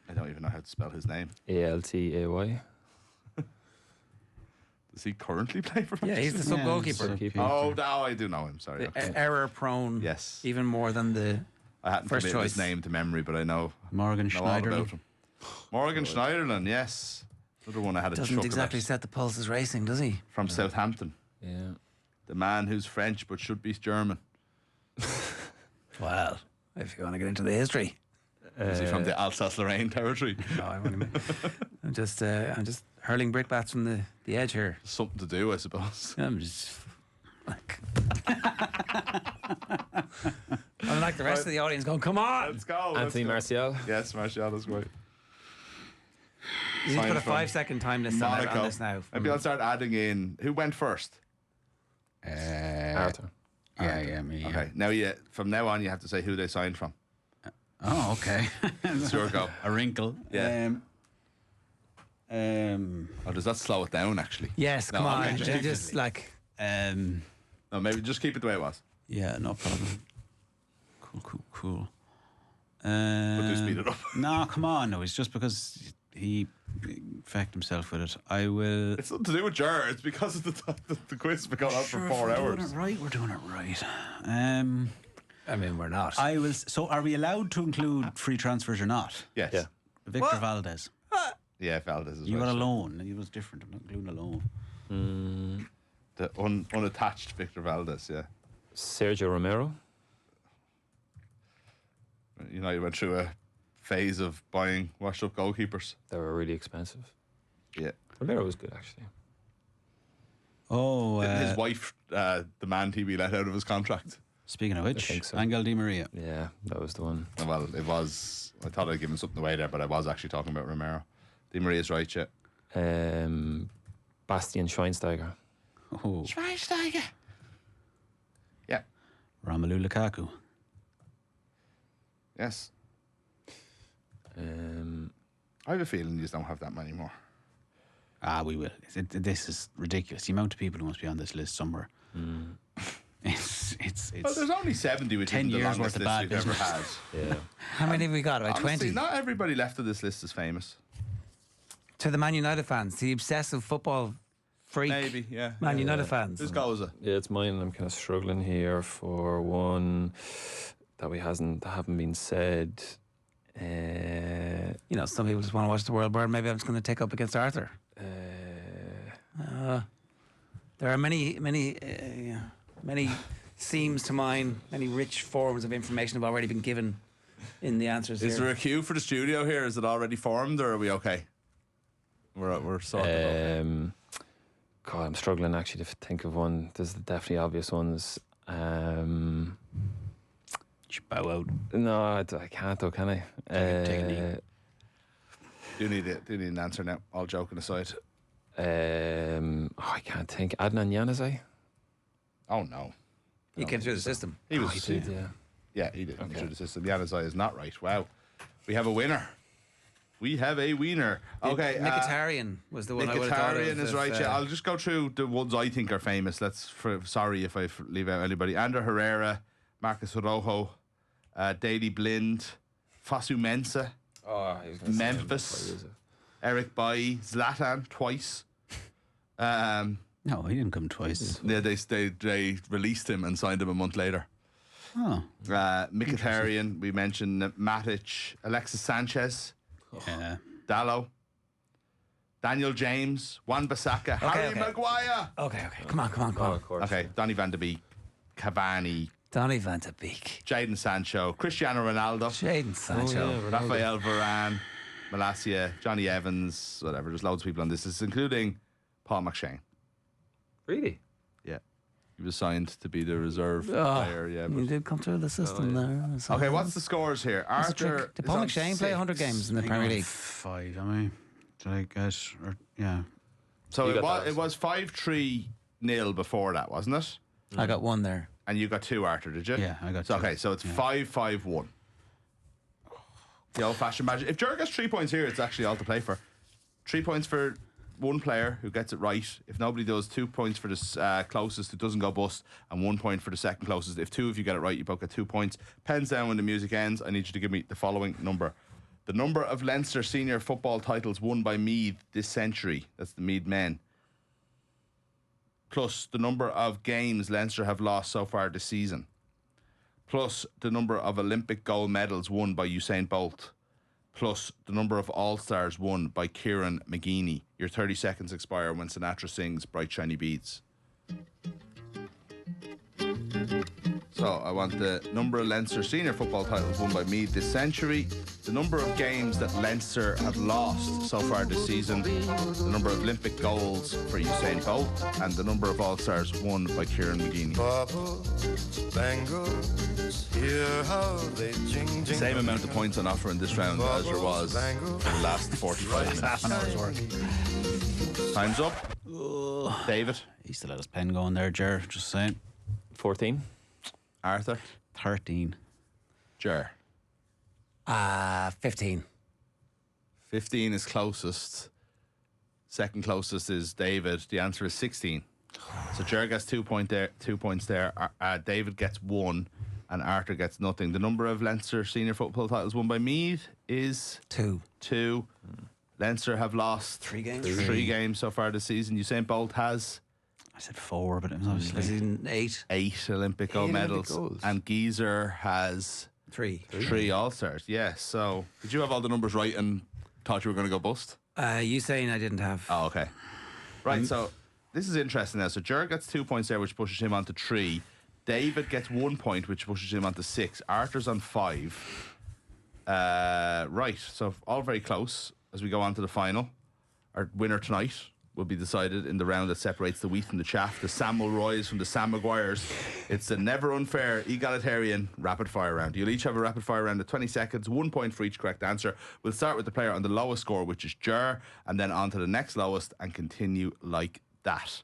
[SPEAKER 5] I don't even know how to spell his name.
[SPEAKER 6] Altay.
[SPEAKER 5] Does he currently play for
[SPEAKER 2] Yeah, he's the sub goalkeeper.
[SPEAKER 6] Goalkeeper.
[SPEAKER 5] Oh, no, I do know him. Sorry.
[SPEAKER 2] Error prone.
[SPEAKER 5] Yes.
[SPEAKER 2] Even more than the.
[SPEAKER 5] I hadn't
[SPEAKER 2] First
[SPEAKER 5] committed his
[SPEAKER 2] choice.
[SPEAKER 5] name to memory, but I know
[SPEAKER 4] Morgan
[SPEAKER 5] all about
[SPEAKER 4] Schneiderlin.
[SPEAKER 5] him. Morgan Schneiderlin, yes. Another one I had a
[SPEAKER 2] Doesn't
[SPEAKER 5] chuckle
[SPEAKER 2] exactly
[SPEAKER 5] at.
[SPEAKER 2] set the pulses racing, does he?
[SPEAKER 5] From Southampton.
[SPEAKER 6] Yeah.
[SPEAKER 5] The man who's French but should be German.
[SPEAKER 2] Well, if you want to get into the history.
[SPEAKER 5] Is he from the Alsace-Lorraine territory?
[SPEAKER 2] No, I'm just hurling brickbats from the edge here.
[SPEAKER 5] Something to do, I suppose.
[SPEAKER 2] I'm just like I'm like the rest of the audience going, come on.
[SPEAKER 5] Let's go.
[SPEAKER 6] Anthony Martial.
[SPEAKER 5] Yes, Martial is great.
[SPEAKER 2] You need to put a
[SPEAKER 5] Signed from
[SPEAKER 2] 5-second time list on
[SPEAKER 5] Monaco.
[SPEAKER 2] this now.
[SPEAKER 5] Maybe I'll start adding in. Who went first?
[SPEAKER 6] Arthur.
[SPEAKER 4] Yeah, me. Yeah.
[SPEAKER 5] Okay. Now, from now on, you have to say who they signed from.
[SPEAKER 4] Oh, okay.
[SPEAKER 5] It's your go.
[SPEAKER 4] A wrinkle.
[SPEAKER 5] Yeah. Oh, does that slow it down, actually?
[SPEAKER 2] Yes, come
[SPEAKER 5] No,
[SPEAKER 2] on.
[SPEAKER 5] okay,
[SPEAKER 2] Just like
[SPEAKER 5] No, maybe just keep it the way it was.
[SPEAKER 4] Yeah, no problem. Cool.
[SPEAKER 5] But do speed it up.
[SPEAKER 4] No, come on. No, it's just because he fecked himself with it. I will.
[SPEAKER 5] It's nothing to do with Jar. It's because of the quiz been going on for 4
[SPEAKER 4] We're
[SPEAKER 5] hours.
[SPEAKER 4] doing it right. We're doing it right.
[SPEAKER 2] I mean, we're not.
[SPEAKER 4] I will. So, are we allowed to include free transfers or not?
[SPEAKER 5] Yes.
[SPEAKER 6] Yeah.
[SPEAKER 4] Victor
[SPEAKER 2] What?
[SPEAKER 4] Valdez.
[SPEAKER 5] Yeah, Valdez is
[SPEAKER 4] You
[SPEAKER 5] right.
[SPEAKER 4] got a loan. It was different. I'm not including a loan.
[SPEAKER 5] The unattached Victor Valdez, yeah.
[SPEAKER 6] Sergio Romero.
[SPEAKER 5] United went through a phase of buying washed-up goalkeepers.
[SPEAKER 6] They were really expensive.
[SPEAKER 5] Yeah.
[SPEAKER 6] Romero was good, actually.
[SPEAKER 4] Oh,
[SPEAKER 5] Didn't his wife demand he be let out of his contract?
[SPEAKER 4] Speaking of which,
[SPEAKER 6] think so.
[SPEAKER 4] Angel Di Maria.
[SPEAKER 6] Yeah, that was the one.
[SPEAKER 5] Well, it was. I thought I'd given something away there, but I was actually talking about Romero. Di Maria's right, yeah.
[SPEAKER 6] Bastian Schweinsteiger.
[SPEAKER 4] Oh,
[SPEAKER 5] Schweinsteiger. Yeah.
[SPEAKER 4] Romelu Lukaku.
[SPEAKER 5] Yes. I have a feeling you just don't have that many more.
[SPEAKER 4] We will. This is ridiculous. The amount of people who must be on this list somewhere. It's
[SPEAKER 5] Well, there's only 70, which
[SPEAKER 4] 10
[SPEAKER 5] isn't the
[SPEAKER 4] years
[SPEAKER 5] longest
[SPEAKER 4] worth of
[SPEAKER 5] list
[SPEAKER 4] bad
[SPEAKER 5] we've ever
[SPEAKER 4] business.
[SPEAKER 5] had.
[SPEAKER 6] Yeah.
[SPEAKER 2] How many have we got? About
[SPEAKER 5] Honestly,
[SPEAKER 2] 20?
[SPEAKER 5] not everybody left of this list is famous.
[SPEAKER 2] To the Man United fans, the obsessive football freak
[SPEAKER 5] Maybe, yeah.
[SPEAKER 2] Man United fans.
[SPEAKER 5] Whose goal was it?
[SPEAKER 6] Yeah, it's mine. I'm kind of struggling here for one that haven't been said.
[SPEAKER 2] You know, some people just want to watch the world burn. Maybe I'm just going to take up against Arthur. There are many seams to mine. Many rich forms of information have already been given in the answers
[SPEAKER 5] Is
[SPEAKER 2] here.
[SPEAKER 5] there a queue for the studio here? Is it already formed, or are we okay? We're sorted.
[SPEAKER 6] God, I'm struggling actually to think of one. There's definitely obvious ones.
[SPEAKER 4] bow out.
[SPEAKER 6] No, I can't though, can I?
[SPEAKER 4] Take a knee.
[SPEAKER 5] Do need an answer now. All joking aside.
[SPEAKER 6] I can't think. Adnan Januzaj?
[SPEAKER 5] Oh no,
[SPEAKER 2] He came through the system.
[SPEAKER 5] he was.
[SPEAKER 6] He did, yeah.
[SPEAKER 5] Yeah, he did. Through the system. Januzaj is not right. Wow, we have a winner. We have a winner. Okay,
[SPEAKER 2] Mkhitaryan was the one I would have thought of.
[SPEAKER 5] Mkhitaryan is
[SPEAKER 2] if,
[SPEAKER 5] right. Yeah, I'll just go through the ones I think are famous. Sorry if I leave out anybody. Ander Herrera, Marcus Rojo, Daley Blind, Fosu Mensah,
[SPEAKER 6] Oh,
[SPEAKER 5] Memphis, Eric Bailly, Zlatan twice.
[SPEAKER 4] No, he didn't come twice.
[SPEAKER 5] Yeah, they released him and signed him a month later.
[SPEAKER 4] Oh,
[SPEAKER 5] Mkhitaryan, we mentioned Matic, Alexis Sanchez,
[SPEAKER 4] yeah.
[SPEAKER 5] Dallo, Daniel James, Wan-Bissaka, Harry
[SPEAKER 2] okay.
[SPEAKER 5] Maguire.
[SPEAKER 2] Okay. Come on.
[SPEAKER 6] of course.
[SPEAKER 5] Okay, Donny van de Beek, Cavani,
[SPEAKER 2] Donny van de Beek.
[SPEAKER 5] Jadon Sancho, Cristiano Ronaldo,
[SPEAKER 2] Jadon Sancho.
[SPEAKER 5] Rafael Varane, Malacia, Johnny Evans, whatever. There's loads of people on this. It's including Paul McShane.
[SPEAKER 6] Really?
[SPEAKER 5] Yeah. He was signed to be the reserve player. Yeah.
[SPEAKER 2] You did come through the system there. So
[SPEAKER 5] Okay, what's the scores here?
[SPEAKER 2] That's a
[SPEAKER 5] Arthur.
[SPEAKER 2] trick. Did
[SPEAKER 5] is
[SPEAKER 2] Paul
[SPEAKER 5] on
[SPEAKER 2] McShane play 100
[SPEAKER 5] 6.
[SPEAKER 2] games in the
[SPEAKER 4] I
[SPEAKER 2] Premier
[SPEAKER 4] got
[SPEAKER 2] League?
[SPEAKER 4] 5, am I? Did I get? Or, yeah.
[SPEAKER 5] So
[SPEAKER 6] You
[SPEAKER 5] it
[SPEAKER 6] got
[SPEAKER 5] was,
[SPEAKER 6] that.
[SPEAKER 5] it was 5-3-0 before that, wasn't it?
[SPEAKER 2] I got one there.
[SPEAKER 5] And you got 2, Arthur, did you?
[SPEAKER 4] Yeah, I got
[SPEAKER 5] So,
[SPEAKER 4] 2.
[SPEAKER 5] okay, so it's 5-5-1. The old-fashioned magic. If Jer gets 3 points here, it's actually all to play for. 3 points for one player who gets it right. If nobody does, 2 points for the closest who doesn't go bust, and 1 point for the second closest. If 2 of you get it right, you both get 2 points. Pens down when the music ends. I need you to give me the following number. The number of Leinster senior football titles won by Meath this century. That's the Meath men. Plus the number of games Leinster have lost so far this season. Plus the number of Olympic gold medals won by Usain Bolt. Plus the number of All-Stars won by Kieran McGeeney. Your 30 seconds expire when Sinatra sings Bright Shiny Beads. So I want the number of Leinster senior football titles won by Meath this century, the number of games that Leinster have lost so far this season, the number of Olympic golds for Usain Bolt, and the number of All-Stars won by Kieran McGeeney. Same amount of points on offer in this round as there was in the last 45 minutes.
[SPEAKER 4] Half an hour's work.
[SPEAKER 5] Time's up. David,
[SPEAKER 4] He used to let his pen go in there, Ger. Just saying.
[SPEAKER 6] 14?
[SPEAKER 5] Arthur,
[SPEAKER 4] 13.
[SPEAKER 5] Ger.
[SPEAKER 2] 15.
[SPEAKER 5] 15 is closest. Second closest is David. The answer is 16. So Ger gets 2 points there. David gets 1, and Arthur gets nothing. The number of Leinster senior football titles won by Meath is
[SPEAKER 2] 2.
[SPEAKER 5] 2. Leinster have lost
[SPEAKER 2] 3 games.
[SPEAKER 5] 3 games so far this season. Usain Bolt has
[SPEAKER 4] I said 4, but it was
[SPEAKER 2] Was
[SPEAKER 4] obviously.
[SPEAKER 2] he in 8?
[SPEAKER 5] 8 Olympic gold
[SPEAKER 6] Olympic
[SPEAKER 5] medals,
[SPEAKER 6] golds.
[SPEAKER 5] and Geezer has
[SPEAKER 2] 3.
[SPEAKER 5] 3 All-Stars. Yes. So did you have all the numbers right and thought you were going to go bust?
[SPEAKER 2] You saying I didn't have.
[SPEAKER 5] Oh, okay. Right, so this is interesting now. So Ger gets 2 points there, which pushes him on to 3. David gets 1 point, which pushes him on to 6. Arthur's on 5. Right, so all very close as we go on to the final. Our winner tonight will be decided in the round that separates the wheat from the chaff. The Sam Mulroys from the Sam Maguires. It's a never unfair, egalitarian rapid fire round. You'll each have a rapid fire round of 20 seconds, 1 point for each correct answer. We'll start with the player on the lowest score, which is Ger, and then on to the next lowest and continue like that.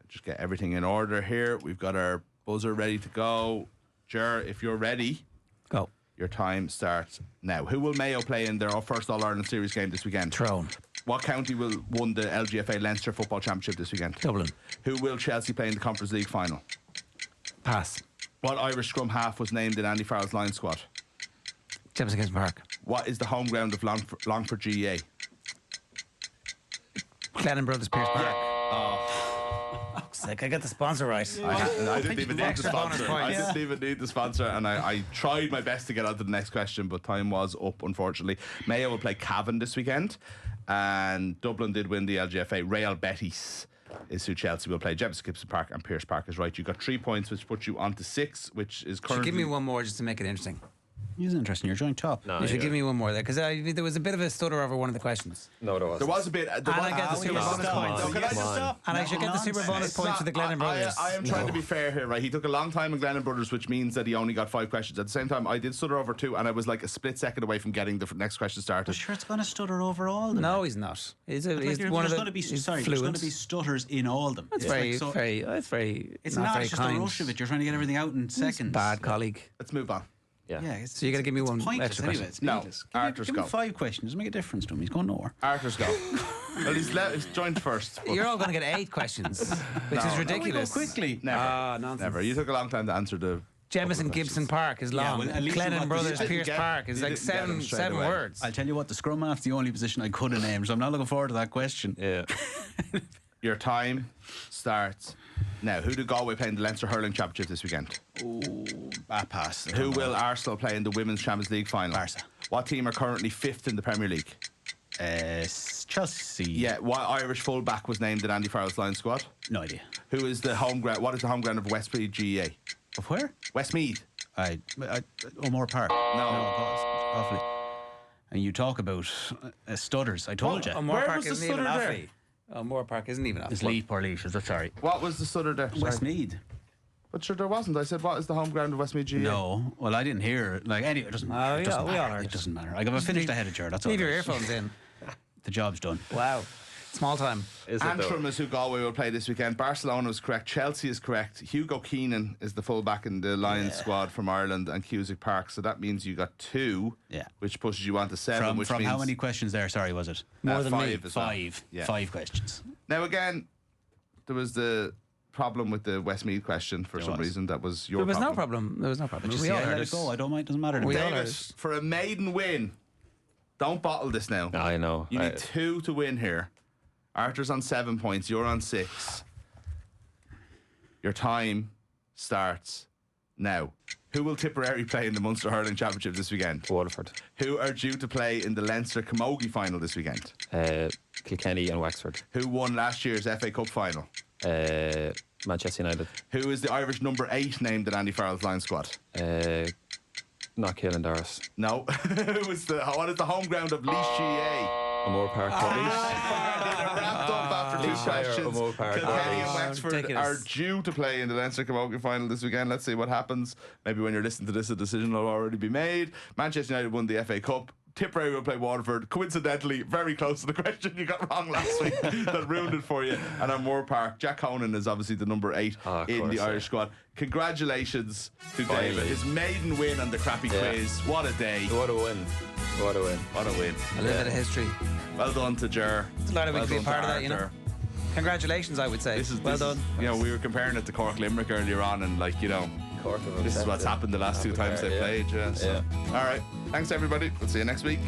[SPEAKER 5] Just get everything in order here. We've got our buzzer ready to go. Ger, if you're ready,
[SPEAKER 2] Go.
[SPEAKER 5] your time starts now. Who will Mayo play in their first All-Ireland Series game this weekend?
[SPEAKER 2] Tyrone.
[SPEAKER 5] What county will won the LGFA Leinster Football Championship this weekend?
[SPEAKER 2] Dublin.
[SPEAKER 5] Who will Chelsea play in the Conference League final?
[SPEAKER 2] Pass.
[SPEAKER 5] What Irish scrum half was named in Andy Farrell's Lions squad?
[SPEAKER 2] Jefferson Gibson Park.
[SPEAKER 5] What is the home ground of Longford GEA?
[SPEAKER 2] Glennon Brothers Pierce Park. Sick. I got the sponsor right.
[SPEAKER 5] I didn't even need the
[SPEAKER 2] Extra bonus
[SPEAKER 5] sponsor.
[SPEAKER 2] points.
[SPEAKER 5] I didn't even need the sponsor, and I tried my best to get on to the next question, but time was up, unfortunately. Mayo will play Cavan this weekend, and Dublin did win the LGFA. Real Betis is who Chelsea will play. Jefferson Gibson Park and Pierce Park is right. You got 3 points, which puts you on to 6, which is
[SPEAKER 2] Should
[SPEAKER 5] currently.
[SPEAKER 2] give me one more just to make it interesting.
[SPEAKER 4] He's interesting. You're joint top.
[SPEAKER 6] No,
[SPEAKER 2] You should give me one more there because there was a bit of a stutter over one of the questions.
[SPEAKER 6] No, there wasn't.
[SPEAKER 5] There was a bit.
[SPEAKER 2] And I get the super bonus points.
[SPEAKER 5] Can I just stop?
[SPEAKER 2] And I should get the super bonus points for the Glennon Brothers.
[SPEAKER 5] I am trying to be fair here, right? He took a long time in Glennon Brothers, which means that he only got 5 questions. At the same time, I did stutter over 2, and I was like a split second away from getting the next question started.
[SPEAKER 4] I'm sure it's going to stutter over all of them.
[SPEAKER 2] No, he's not. He's one of
[SPEAKER 4] There's
[SPEAKER 2] the.
[SPEAKER 4] going to be
[SPEAKER 2] he's
[SPEAKER 4] there's
[SPEAKER 2] fluent.
[SPEAKER 4] going to be stutters in all of them.
[SPEAKER 2] That's
[SPEAKER 4] It's
[SPEAKER 2] very,
[SPEAKER 4] like, so
[SPEAKER 2] very. That's very.
[SPEAKER 4] It's
[SPEAKER 2] not
[SPEAKER 4] not
[SPEAKER 2] very
[SPEAKER 4] just
[SPEAKER 2] kind.
[SPEAKER 4] a rush of it. You're trying to get everything out in seconds.
[SPEAKER 2] Bad colleague.
[SPEAKER 5] Let's move on.
[SPEAKER 6] Yeah.
[SPEAKER 4] Yeah, it's,
[SPEAKER 2] So you gotta give me
[SPEAKER 4] it's
[SPEAKER 2] one
[SPEAKER 4] pointless
[SPEAKER 2] extra
[SPEAKER 4] anyway.
[SPEAKER 2] question.
[SPEAKER 4] It's
[SPEAKER 5] No,
[SPEAKER 4] needless.
[SPEAKER 5] Arthur's
[SPEAKER 4] give him
[SPEAKER 5] go.
[SPEAKER 4] 5 questions. Doesn't make a difference to him. He's going nowhere.
[SPEAKER 5] Arthur's go. Well, he's joined first. but
[SPEAKER 2] You're all going to get 8 questions, which is ridiculous.
[SPEAKER 4] Go quickly.
[SPEAKER 5] Never.
[SPEAKER 2] Nonsense.
[SPEAKER 5] Never. You took a long time to answer the.
[SPEAKER 2] Jemison Gibson Park is long.
[SPEAKER 4] well, at least you
[SPEAKER 2] Glennon
[SPEAKER 4] got
[SPEAKER 2] Brothers
[SPEAKER 4] the-
[SPEAKER 2] Pierce
[SPEAKER 5] get-
[SPEAKER 2] Park is
[SPEAKER 5] you
[SPEAKER 2] like
[SPEAKER 5] didn't get them straight
[SPEAKER 2] seven
[SPEAKER 5] away.
[SPEAKER 2] words.
[SPEAKER 4] I'll tell you what, the scrum half's the only position I could have named, so I'm not looking forward to that question.
[SPEAKER 6] Yeah.
[SPEAKER 5] Your time starts now. Who do Galway play in the Leinster Hurling Championship this weekend?
[SPEAKER 4] Bad pass.
[SPEAKER 5] Who will Arsenal play in the Women's Champions League final?
[SPEAKER 4] Barca.
[SPEAKER 5] What team are currently 5th in the Premier League?
[SPEAKER 4] Chelsea.
[SPEAKER 5] Yeah. What Irish fullback was named in Andy Farrell's Lions squad?
[SPEAKER 4] No idea.
[SPEAKER 5] Who is the home ground? What is the home ground of Westmead GEA?
[SPEAKER 4] Of where?
[SPEAKER 5] Westmead.
[SPEAKER 4] O'More Park.
[SPEAKER 5] No.
[SPEAKER 4] Awfully. And you talk about stutters. I told you.
[SPEAKER 2] Moore
[SPEAKER 5] Where
[SPEAKER 2] Park
[SPEAKER 5] was the
[SPEAKER 2] isn't even
[SPEAKER 5] stutter there?
[SPEAKER 2] Offaly. Moore Park isn't even
[SPEAKER 4] It's
[SPEAKER 2] Offaly.
[SPEAKER 4] Leap or Leash, is that sorry?
[SPEAKER 5] What was the stutter there? Sorry.
[SPEAKER 4] Westmead.
[SPEAKER 5] But sure, there wasn't. I said, what is the home ground of Westmead GEA?
[SPEAKER 4] No. Well, I didn't hear it. Like, anyway, it doesn't matter. It
[SPEAKER 2] yeah,
[SPEAKER 4] doesn't
[SPEAKER 2] we all
[SPEAKER 4] matter.
[SPEAKER 2] heard
[SPEAKER 4] It
[SPEAKER 2] it.
[SPEAKER 4] doesn't matter. I got finished ahead of Jared. That's all.
[SPEAKER 2] Leave your
[SPEAKER 4] it is.
[SPEAKER 2] earphones in.
[SPEAKER 4] The job's done.
[SPEAKER 2] Wow. Small time.
[SPEAKER 6] Is it though?
[SPEAKER 5] Antrim is who Galway will play this weekend. Barcelona is correct. Chelsea is correct. Hugo Keenan is the fullback in the Lions squad from Ireland and Cusack Park. So that means you got 2,
[SPEAKER 4] Yeah.
[SPEAKER 5] which pushes you on to 7. which
[SPEAKER 4] From
[SPEAKER 5] means
[SPEAKER 4] how many questions there? Sorry, was it?
[SPEAKER 2] More than
[SPEAKER 5] 5
[SPEAKER 2] me.
[SPEAKER 5] as well.
[SPEAKER 4] 5.
[SPEAKER 5] Yeah.
[SPEAKER 4] 5 questions.
[SPEAKER 5] Now again, there was the problem with the Westmead question for
[SPEAKER 4] There
[SPEAKER 5] some
[SPEAKER 4] was.
[SPEAKER 5] reason. That was your
[SPEAKER 2] There was
[SPEAKER 5] problem.
[SPEAKER 2] no problem. There was no problem.
[SPEAKER 4] Just
[SPEAKER 2] We
[SPEAKER 4] see,
[SPEAKER 2] all
[SPEAKER 4] I let
[SPEAKER 2] heard
[SPEAKER 4] it go. I don't mind. Doesn't matter to me.
[SPEAKER 2] We all
[SPEAKER 5] David,
[SPEAKER 2] heard.
[SPEAKER 5] for a maiden win, don't bottle this now.
[SPEAKER 6] I know.
[SPEAKER 5] You need 2 to win here. Arthur's on 7 points. You're on 6. Your time starts now. Who will Tipperary play in the Munster Hurling Championship this weekend?
[SPEAKER 6] Waterford.
[SPEAKER 5] Who are due to play in the Leinster Camogie final this weekend?
[SPEAKER 6] Kilkenny and Wexford.
[SPEAKER 5] Who won last year's FA Cup final?
[SPEAKER 6] Manchester United.
[SPEAKER 5] Who is the Irish number 8 named in Andy Farrell's line squad?
[SPEAKER 6] Not Keelan Doris.
[SPEAKER 5] No. What is the home ground of Laois GA?
[SPEAKER 6] O'More Park.
[SPEAKER 5] Wrapped up after 2
[SPEAKER 6] Laois Shire,
[SPEAKER 5] questions.
[SPEAKER 6] O'More Park.
[SPEAKER 5] Kilkenny and Wexford
[SPEAKER 2] ridiculous.
[SPEAKER 5] are due to play in the Leinster Camogie final this weekend. Let's see what happens. Maybe when you're listening to this, a decision will already be made. Manchester United won the FA Cup. Tipperary will play Waterford. Coincidentally, very close to the question you got wrong last week that ruined it for you. And on Moore Park, Jack Conan is obviously the number 8
[SPEAKER 6] of
[SPEAKER 5] in
[SPEAKER 6] course,
[SPEAKER 5] the
[SPEAKER 6] yeah.
[SPEAKER 5] Irish squad. Congratulations to
[SPEAKER 6] Finally.
[SPEAKER 5] David. His maiden win on the crappy quiz. What a day.
[SPEAKER 6] What a win. What a win.
[SPEAKER 5] What a win.
[SPEAKER 2] A little bit of history.
[SPEAKER 5] Well done to Ger.
[SPEAKER 2] It's a lot of we
[SPEAKER 5] Well
[SPEAKER 2] could be a
[SPEAKER 5] done
[SPEAKER 2] part
[SPEAKER 5] to
[SPEAKER 2] of that, you know.
[SPEAKER 5] Arthur.
[SPEAKER 2] Congratulations, I would say. Well done.
[SPEAKER 5] You know, we were comparing it to Cork Limerick earlier on, and like, you know,
[SPEAKER 6] Cork have
[SPEAKER 5] this is what's
[SPEAKER 6] accepted
[SPEAKER 5] happened the last 2 times
[SPEAKER 6] there,
[SPEAKER 5] they played. Yeah, so.
[SPEAKER 6] Yeah.
[SPEAKER 5] All right. Thanks, everybody. We'll see you next week.